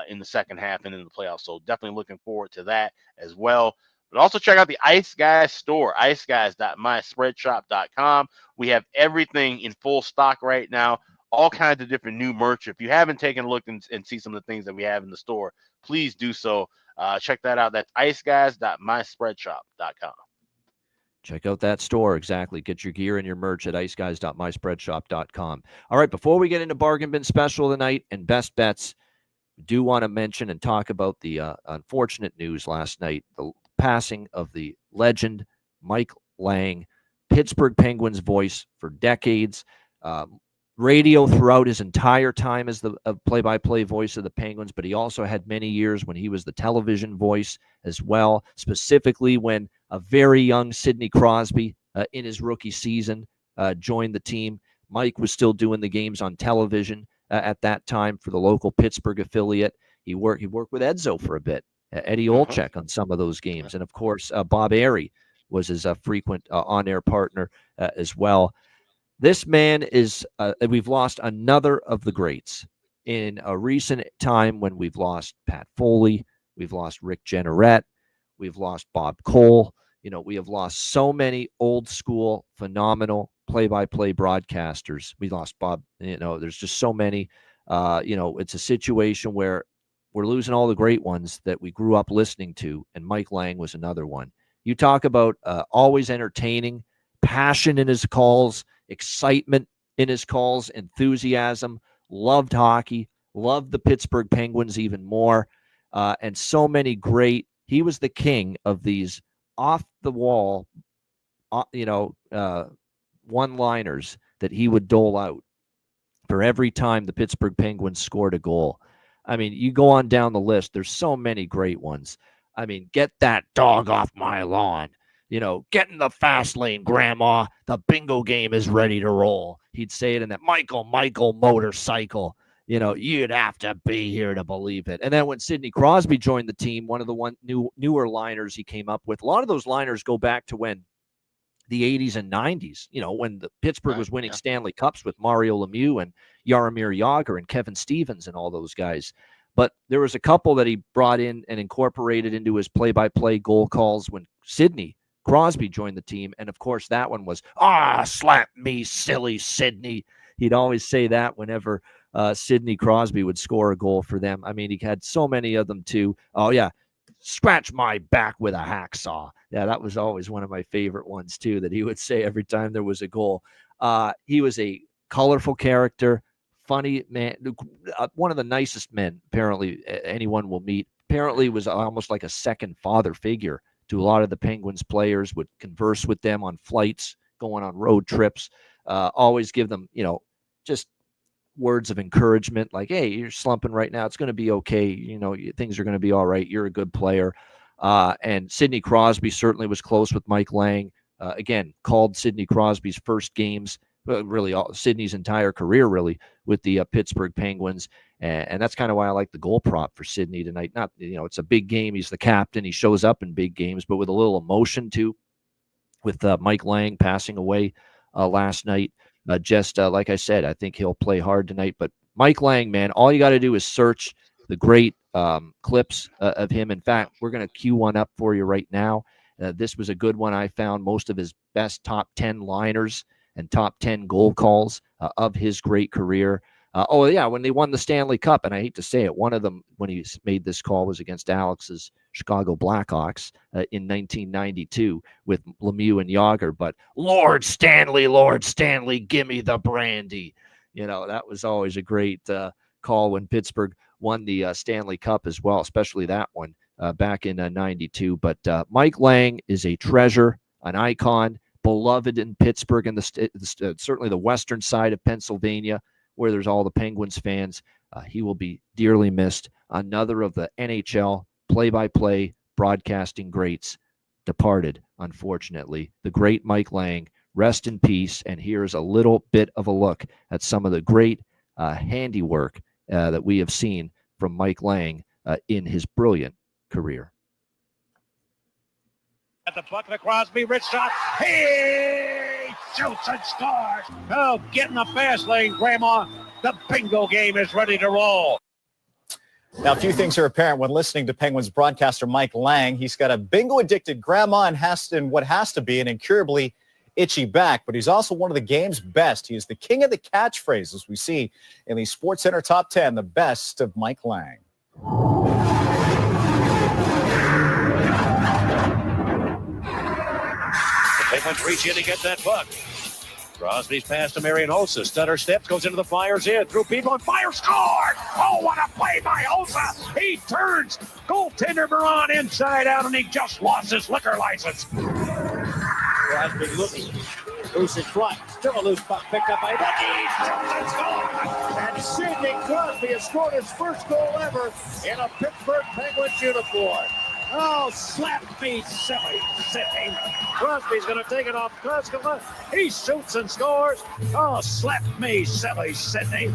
in the second half and in the playoffs. So definitely looking forward to that as well. But also check out the Ice Guys store, iceguys.myspreadshop.com. We have everything in full stock right now, all kinds of different new merch. If you haven't taken a look and see some of the things that we have in the store, please do so. Check that out. That's iceguys.myspreadshop.com. Check out that store. Exactly. Get your gear and your merch at iceguys.myspreadshop.com. All right, before we get into Bargain Bin Special tonight and Best Bets, we do want to mention and talk about the unfortunate news last night, the passing of the legend Mike Lang, Pittsburgh Penguins voice for decades, radio throughout his entire time as the play-by-play voice of the Penguins, but he also had many years when he was the television voice as well, specifically when a very young Sidney Crosby in his rookie season joined the team. Mike was still doing the games on television at that time for the local Pittsburgh affiliate. He worked with Edzo for a bit, Eddie Olczyk on some of those games. And, of course, Bob Airy was his frequent on-air partner as well. This man is we've lost another of the greats in a recent time when we've lost Pat Foley, we've lost Rick Jenneret, we've lost Bob Cole. We have lost so many old school, phenomenal play-by-play broadcasters. We lost Bob. There's just so many. It's a situation where we're losing all the great ones that we grew up listening to, and Mike Lang was another one. You talk about always entertaining, passion in his calls, excitement in his calls, enthusiasm, loved hockey, loved the Pittsburgh Penguins even more, and so many great. He was the king of these off-the-wall, one-liners that he would dole out for every time the Pittsburgh Penguins scored a goal. I mean, you go on down the list. There's so many great ones. I mean, get that dog off my lawn. Get in the fast lane, Grandma. The bingo game is ready to roll. He'd say it in that Michael motorcycle. You'd have to be here to believe it. And then when Sidney Crosby joined the team, one of the newer liners he came up with, a lot of those liners go back to when the 80s and 90s, when the Pittsburgh was winning Stanley Cups with Mario Lemieux and Jaromir Jagr and Kevin Stevens and all those guys. But there was a couple that he brought in and incorporated into his play-by-play goal calls when Sidney Crosby joined the team. And, of course, that one was, slap me, silly Sidney. He'd always say that whenever Sidney Crosby would score a goal for them. I mean, he had so many of them, too. Oh, yeah. Scratch my back with a hacksaw. Yeah, that was always one of my favorite ones, too, that he would say every time there was a goal. He was a colorful character, funny man, one of the nicest men, apparently, anyone will meet. Apparently was almost like a second father figure to a lot of the Penguins players, would converse with them on flights, going on road trips, always give them, just words of encouragement like, hey, you're slumping right now. It's going to be okay. Things are going to be all right. You're a good player. And Sidney Crosby certainly was close with Mike Lang. Again, called Sidney Crosby's first games, really Sidney's entire career, really, with the Pittsburgh Penguins. And that's kind of why I like the goal prop for Sidney tonight. Not, it's a big game. He's the captain. He shows up in big games, but with a little emotion too, with Mike Lang passing away last night. Like I said, I think he'll play hard tonight. But Mike Lang, man, all you got to do is search the great clips of him. In fact, we're going to cue one up for you right now. This was a good one. I found most of his best top 10 liners and top 10 goal calls of his great career. When they won the Stanley Cup, and I hate to say it, one of them, when he made this call, was against Alex's Chicago Blackhawks in 1992 with Lemieux and Jagr. But Lord Stanley, give me the brandy. That was always a great call when Pittsburgh won the Stanley Cup as well, especially that one back in 92. But Mike Lang is a treasure, an icon, beloved in Pittsburgh and certainly the western side of Pennsylvania, where there's all the Penguins fans. He will be dearly missed. Another of the NHL play-by-play broadcasting greats departed, unfortunately. The great Mike Lang, rest in peace. And here's a little bit of a look at some of the great handiwork that we have seen from Mike Lang in his brilliant career. At the puck, the Crosby, rich shot. He shoots and scores. Oh, get in the fast lane, Grandma. The bingo game is ready to roll. Now, a few things are apparent when listening to Penguins broadcaster Mike Lang. He's got a bingo-addicted grandma and what has to be an incurably itchy back, but he's also one of the game's best. He is the king of the catchphrases we see in the SportsCenter Top 10, the best of Mike Lang. Penguins reach in to get that puck. Crosby's pass to Marian Hossa. Stutter steps, goes into the Flyers in. Through people and Fire scored! Oh, what a play by Hossa! He turns. Goaltender Moran inside out, and he just lost his liquor license. Crosby looking. Loose in front. Still a loose puck picked up by Hickey. And Sidney Crosby has scored his first goal ever in a Pittsburgh Penguins uniform. Oh, slap me, silly Sidney. Crosby's going to take it off Koskela. He shoots and scores. Oh, slap me, silly Sidney.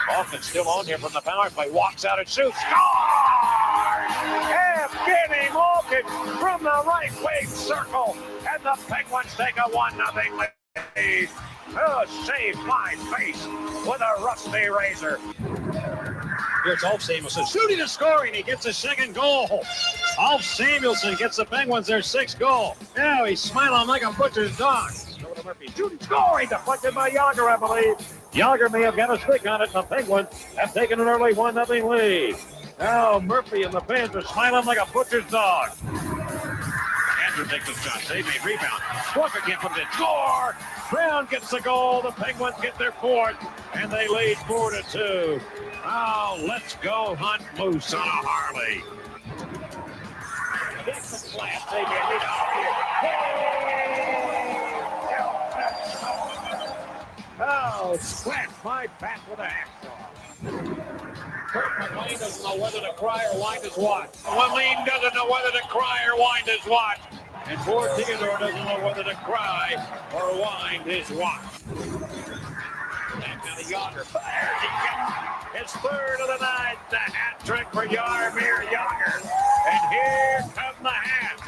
Malkin still on here from the power play. Walks out and shoots. Scores! Evgeny Malkin from the right wing circle. And the Penguins take a 1-0 lead. Oh, save my face with a rusty razor. Here's Ulf Samuelsson shooting and scoring. He gets his second goal. Ulf Samuelsson gets the Penguins their sixth goal. Now he's smiling like a butcher's dog. Murphy shooting, scoring, deflected by Jagr, I believe. Jagr may have got a stick on it. The Penguins have taken an early 1-0 lead. Now Murphy and the fans are smiling like a butcher's dog. Andrew takes a shot. Save made rebound. Walker can't put it in. Score! Brown gets the goal. The Penguins get their fourth, and they lead 4-2. Oh, let's go hunt moose on a Harley. It's the flash. They get it. Oh, scratch my back with a hacksaw. Kurt McLean doesn't know whether to cry or wind his watch. McLean doesn't know whether to cry or wind his watch. And poor Theodore doesn't know whether to cry or wind his watch. Back now to Yager. Fires. He gets his third of the night. The hat trick for Jaromir Jagr. And here come the hats.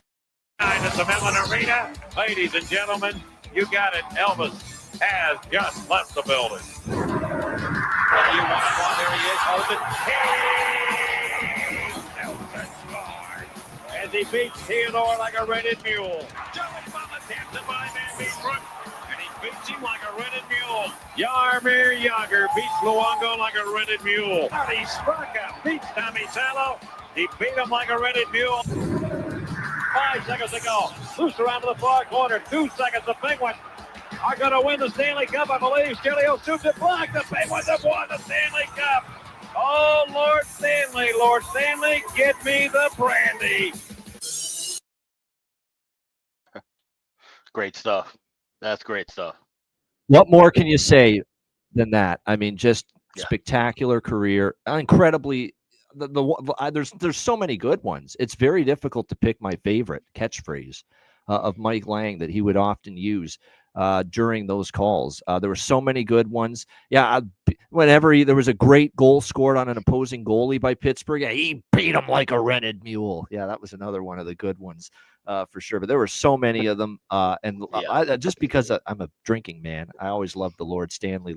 At the Midland Arena. Ladies and gentlemen, you got it. Elvis has just left the building. What do you want? There he is. Holds it. Hey! Elvis scores as he beats Theodore like a rented mule. Joey Butler taps it by Van Beesbrook, and he beats him like a rented mule. Jaromir Jagr beats Luongo like a rented mule. He struck up, beats Tommy Salo. He beat him like a rented mule. 5 seconds to go. Loose around to the far corner. 2 seconds. The Penguins are going to win the Stanley Cup, I believe. Stelio shoots it blocked. The Penguins have won the Stanley Cup. Oh, Lord Stanley, get me the brandy. Great stuff. That's great stuff. What more can you say than that? I mean, just spectacular career, incredibly. There's so many good ones. It's very difficult to pick my favorite catchphrase of Mike Lang that he would often use during those calls. There were so many good ones. Yeah, whenever there was a great goal scored on an opposing goalie by Pittsburgh, yeah, he beat him like a rented mule. Yeah, that was another one of the good ones for sure. But there were so many of them. Just because I'm a drinking man, I always loved the Lord Stanley,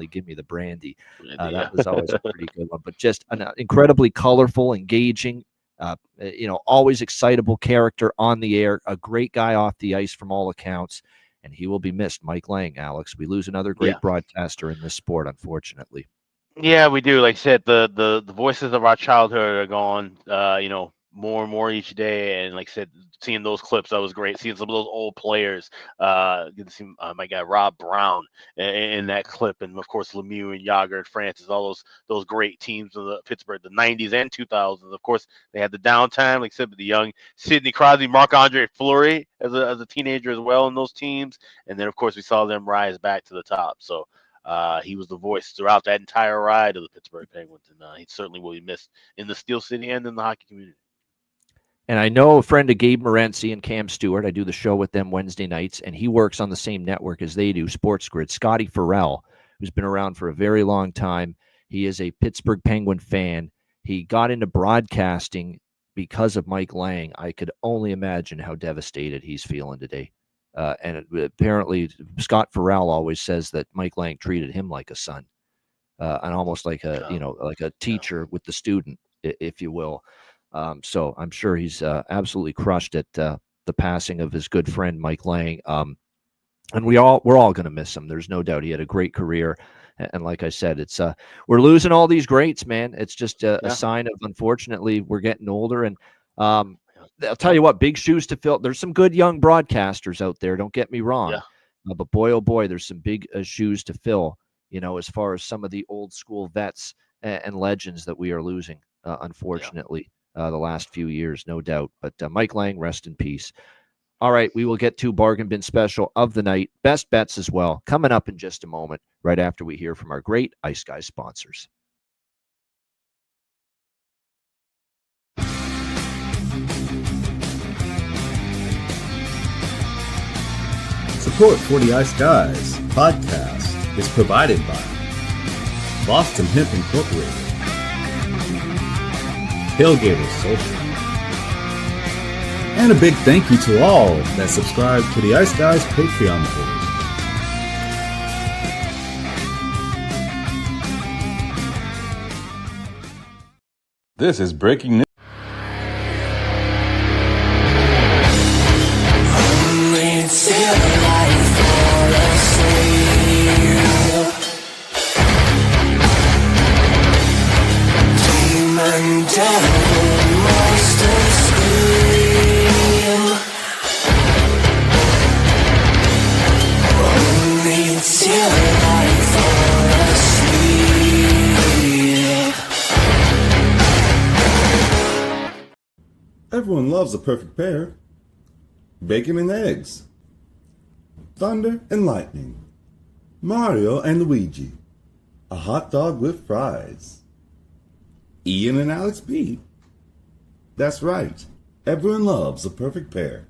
give me the brandy. That was always a pretty good one. But just an incredibly colorful, engaging, always excitable character on the air, a great guy off the ice from all accounts. And he will be missed, Mike Lang, Alex. We lose another great broadcaster in this sport, unfortunately. Yeah, we do. Like I said, the voices of our childhood are gone, more and more each day. And like I said, seeing those clips, that was great. Seeing some of those old players, getting to see my guy Rob Brown in that clip. And of course, Lemieux and Jagr and Francis, all those great teams of the Pittsburgh, the 90s and 2000s. Of course, they had the downtime, like I said, with the young Sidney Crosby, Marc-Andre Fleury as a teenager as well in those teams. And then, of course, we saw them rise back to the top. So he was the voice throughout that entire ride of the Pittsburgh Penguins. And he certainly will be missed in the Steel City and in the hockey community. And I know a friend of Gabe Morency and Cam Stewart. I do the show with them Wednesday nights, and he works on the same network as they do, Sports Grid. Scotty Farrell, who's been around for a very long time. He is a Pittsburgh Penguin fan. He got into broadcasting because of Mike Lang. I could only imagine how devastated he's feeling today. And apparently, Scott Farrell always says that Mike Lang treated him like a son, and almost like a teacher with the student, if you will. So I'm sure he's absolutely crushed at the passing of his good friend Mike Lang. And we're all going to miss him. There's no doubt. He had a great career, and like I said, it's we're losing all these greats, man. It's just a sign of, unfortunately, we're getting older. And I'll tell you what, big shoes to fill. There's some good young broadcasters out there. Don't get me wrong, but boy, oh boy, there's some big shoes to fill. As far as some of the old school vets and legends that we are losing, unfortunately. The last few years, no doubt. But Mike Lang, rest in peace. All right, we will get to Bargain Bin Special of the night. Best bets as well, coming up in just a moment, right after we hear from our great Ice Guys sponsors. Support for the Ice Guys podcast is provided by Boston Hemp Incorporated, Tailgater Social, and a big thank you to all that subscribe to the Ice Guys Patreon page. This is breaking news. Everyone loves a perfect pair. Bacon and eggs. Thunder and lightning. Mario and Luigi. A hot dog with fries. Ian and Alex B. That's right. Everyone loves a perfect pair.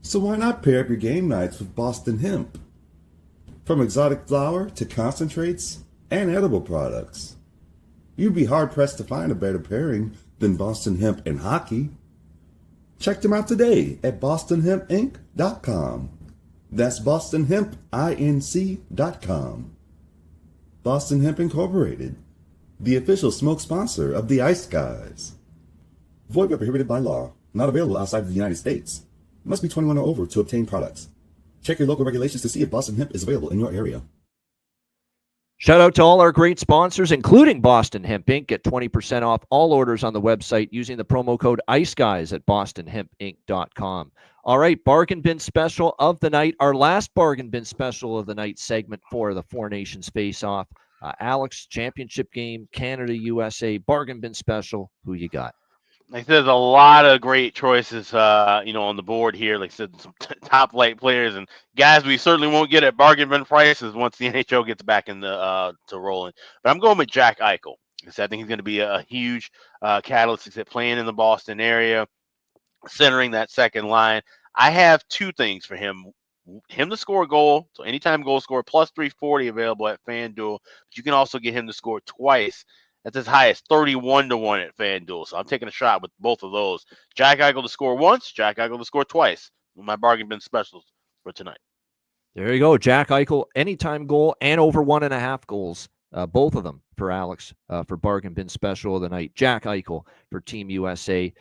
So why not pair up your game nights with Boston Hemp? From exotic flower to concentrates and edible products, you'd be hard-pressed to find a better pairing than Boston Hemp and hockey. Check them out today at bostonhempinc.com. That's bostonhempinc.com. Boston Hemp Incorporated, the official smoke sponsor of the Ice Guys. Void where prohibited by law. Not available outside of the United States. Must be 21 or over to obtain products. Check your local regulations to see if Boston Hemp is available in your area. Shout out to all our great sponsors, including Boston Hemp Inc. Get 20% off all orders on the website using the promo code IceGuys at bostonhempinc.com. All right, bargain bin special of the night. Our last bargain bin special of the night segment for the Four Nations Faceoff. Alex, championship game, Canada, USA, bargain bin special. Who you got? Like there's a lot of great choices, on the board here. Like I said, some top flight players and guys we certainly won't get at bargain bin prices once the NHL gets back in the to rolling. But I'm going with Jack Eichel. I think he's going to be a huge catalyst. He's playing in the Boston area, centering that second line. I have two things for him. Him to score a goal, so anytime goal score, plus 340 available at FanDuel. But you can also get him to score twice. That's as high as 31-1 at FanDuel. So I'm taking a shot with both of those. Jack Eichel to score once, Jack Eichel to score twice. My bargain bin specials for tonight. There you go. Jack Eichel, anytime goal and over 1.5 goals. Both of them for Alex for bargain bin special of the night. Jack Eichel for Team USA.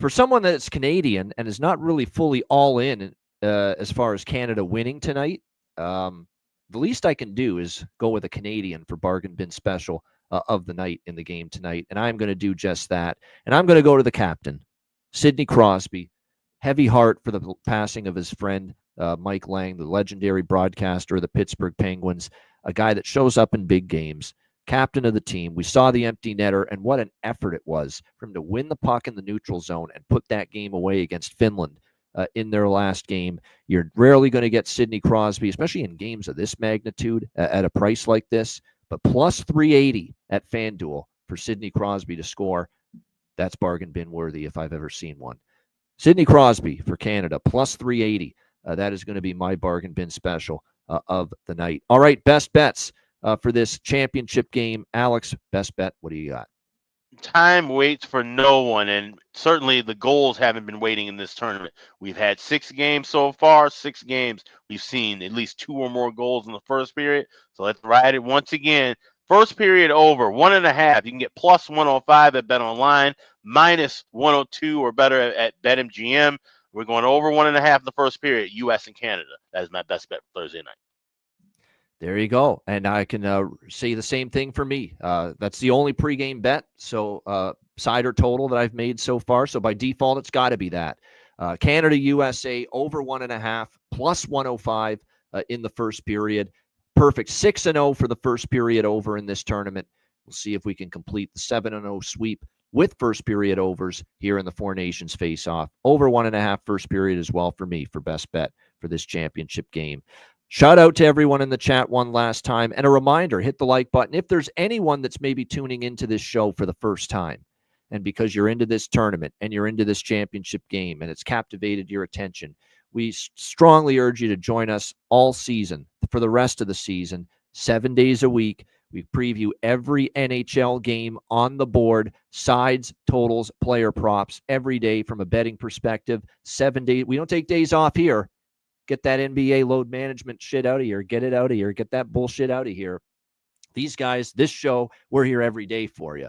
For someone that's Canadian and is not really fully all in as far as Canada winning tonight, the least I can do is go with a Canadian for bargain bin special of the night in the game tonight. And I'm going to do just that. And I'm going to go to the captain, Sidney Crosby. Heavy heart for the passing of his friend, Mike Lang, the legendary broadcaster of the Pittsburgh Penguins, a guy that shows up in big games, captain of the team. We saw the empty netter, and what an effort it was for him to win the puck in the neutral zone and put that game away against Finland in their last game. You're rarely going to get Sidney Crosby, especially in games of this magnitude, at a price like this. But plus 380 at FanDuel for Sidney Crosby to score, that's bargain bin worthy if I've ever seen one. Sidney Crosby for Canada, plus 380. That is going to be my bargain bin special of the night. All right, best bets for this championship game. Alex, best bet, what do you got? Time waits for no one, and certainly the goals haven't been waiting in this tournament. We've had 6 games so far, 6 games. We've seen at least 2 or more goals in the first period. So let's ride it once again. First period over, 1.5. You can get plus 105 at Bet Online, minus 102 or better at BetMGM. We're going over 1.5 in the first period, U.S. and Canada. That is my best bet for Thursday night. There you go. And I can say the same thing for me. That's the only pregame bet. So side or total that I've made so far. So by default, it's got to be that. Canada, USA, over 1.5, plus 105 in the first period. Perfect 6-0 for the first period over in this tournament. We'll see if we can complete the 7-0 sweep with first period overs here in the Four Nations Faceoff. Over 1.5 first period as well for me for best bet for this championship game. Shout out to everyone in the chat one last time. And a reminder, hit the like button. If there's anyone that's maybe tuning into this show for the first time, and because you're into this tournament and you're into this championship game and it's captivated your attention, we strongly urge you to join us all season for the rest of the season, 7 days a week. We preview every NHL game on the board, sides, totals, player props, every day from a betting perspective. 7 days. We don't take days off here. Get that NBA load management shit out of here. Get it out of here. Get that bullshit out of here. These guys, this show, we're here every day for you.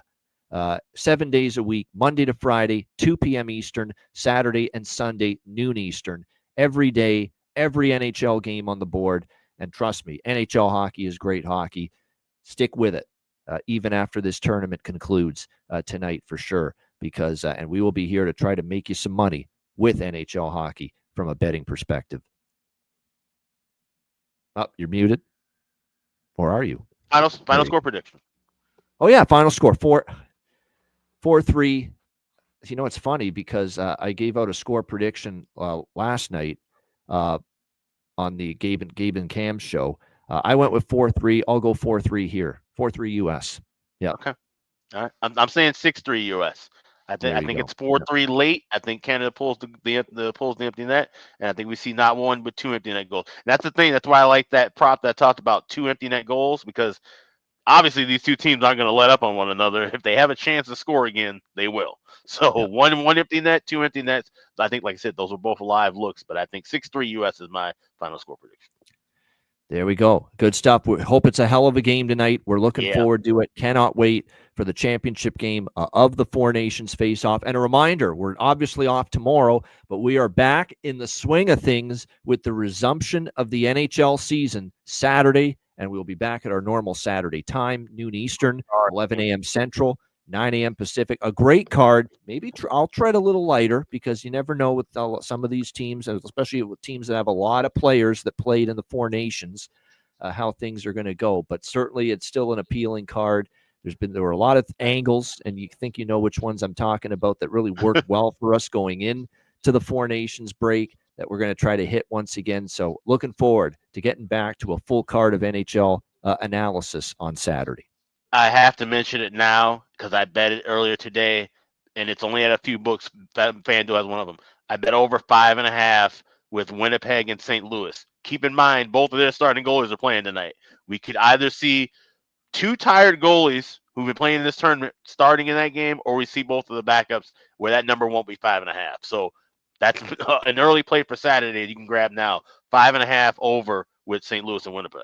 7 days a week, Monday to Friday, 2 p.m. Eastern, Saturday and Sunday, noon Eastern. Every day, every NHL game on the board. And trust me, NHL hockey is great hockey. Stick with it, even after this tournament concludes tonight for sure, because and we will be here to try to make you some money with NHL hockey from a betting perspective. Oh, you're muted. Or are you? Final score prediction. Oh, yeah, final score, 4-3. You know, it's funny because I gave out a score prediction last night on the Gabe and Cam show. I went with 4-3. I'll go 4-3 here. 4-3 U.S. Yeah. Okay. All right. I'm saying 6-3 U.S. I think it's 4-3 late. I think Canada pulls the empty net, and I think we see not one but 2 empty net goals. And that's the thing. That's why I like that prop that I talked about, 2 empty net goals, because obviously these two teams aren't going to let up on one another. If they have a chance to score again, they will. So one empty net, 2 empty nets. I think, like I said, those are both live looks, but I think 6-3 U.S. is my final score prediction. There we go. Good stuff. We hope it's a hell of a game tonight. We're looking forward to it. Cannot wait for the championship game of the Four Nations Face-Off. And a reminder, we're obviously off tomorrow, but we are back in the swing of things with the resumption of the NHL season Saturday, and we'll be back at our normal Saturday time, noon Eastern, 11 a.m. Central, 9 a.m. Pacific. A great card. Maybe I'll tread a little lighter because you never know with some of these teams, especially with teams that have a lot of players that played in the Four Nations, how things are going to go. But certainly it's still an appealing card. There were a lot of angles, and you think you know which ones I'm talking about that really worked well for us going in to the Four Nations break that we're going to try to hit once again. So looking forward to getting back to a full card of NHL analysis on Saturday. I have to mention it now because I bet it earlier today, and it's only at a few books. FanDuel has one of them. I bet over 5.5 with Winnipeg and St. Louis. Keep in mind, both of their starting goalies are playing tonight. We could either see 2 tired goalies who've been playing in this tournament starting in that game, or we see both of the backups where that number won't be 5.5. So that's an early play for Saturday. You can grab now 5.5 over with St. Louis and Winnipeg.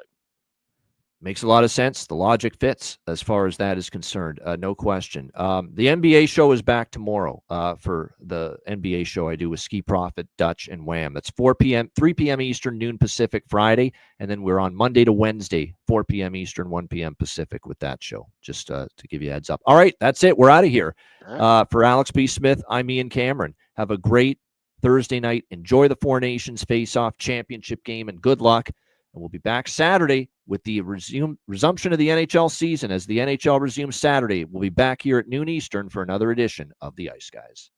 Makes a lot of sense. The logic fits as far as that is concerned. No question. The NBA show is back tomorrow for the NBA show I do with Ski Profit, Dutch, and Wham. That's 4 p.m., 3 p.m. Eastern, noon Pacific Friday. And then we're on Monday to Wednesday, 4 p.m. Eastern, 1 p.m. Pacific with that show, just to give you a heads up. All right, that's it. We're out of here. For Alex B. Smith, I'm Ian Cameron. Have a great Thursday night. Enjoy the Four Nations Face-Off Championship game, and good luck. And we'll be back Saturday with the resumption of the NHL season. As the NHL resumes Saturday, we'll be back here at noon Eastern for another edition of the Ice Guys.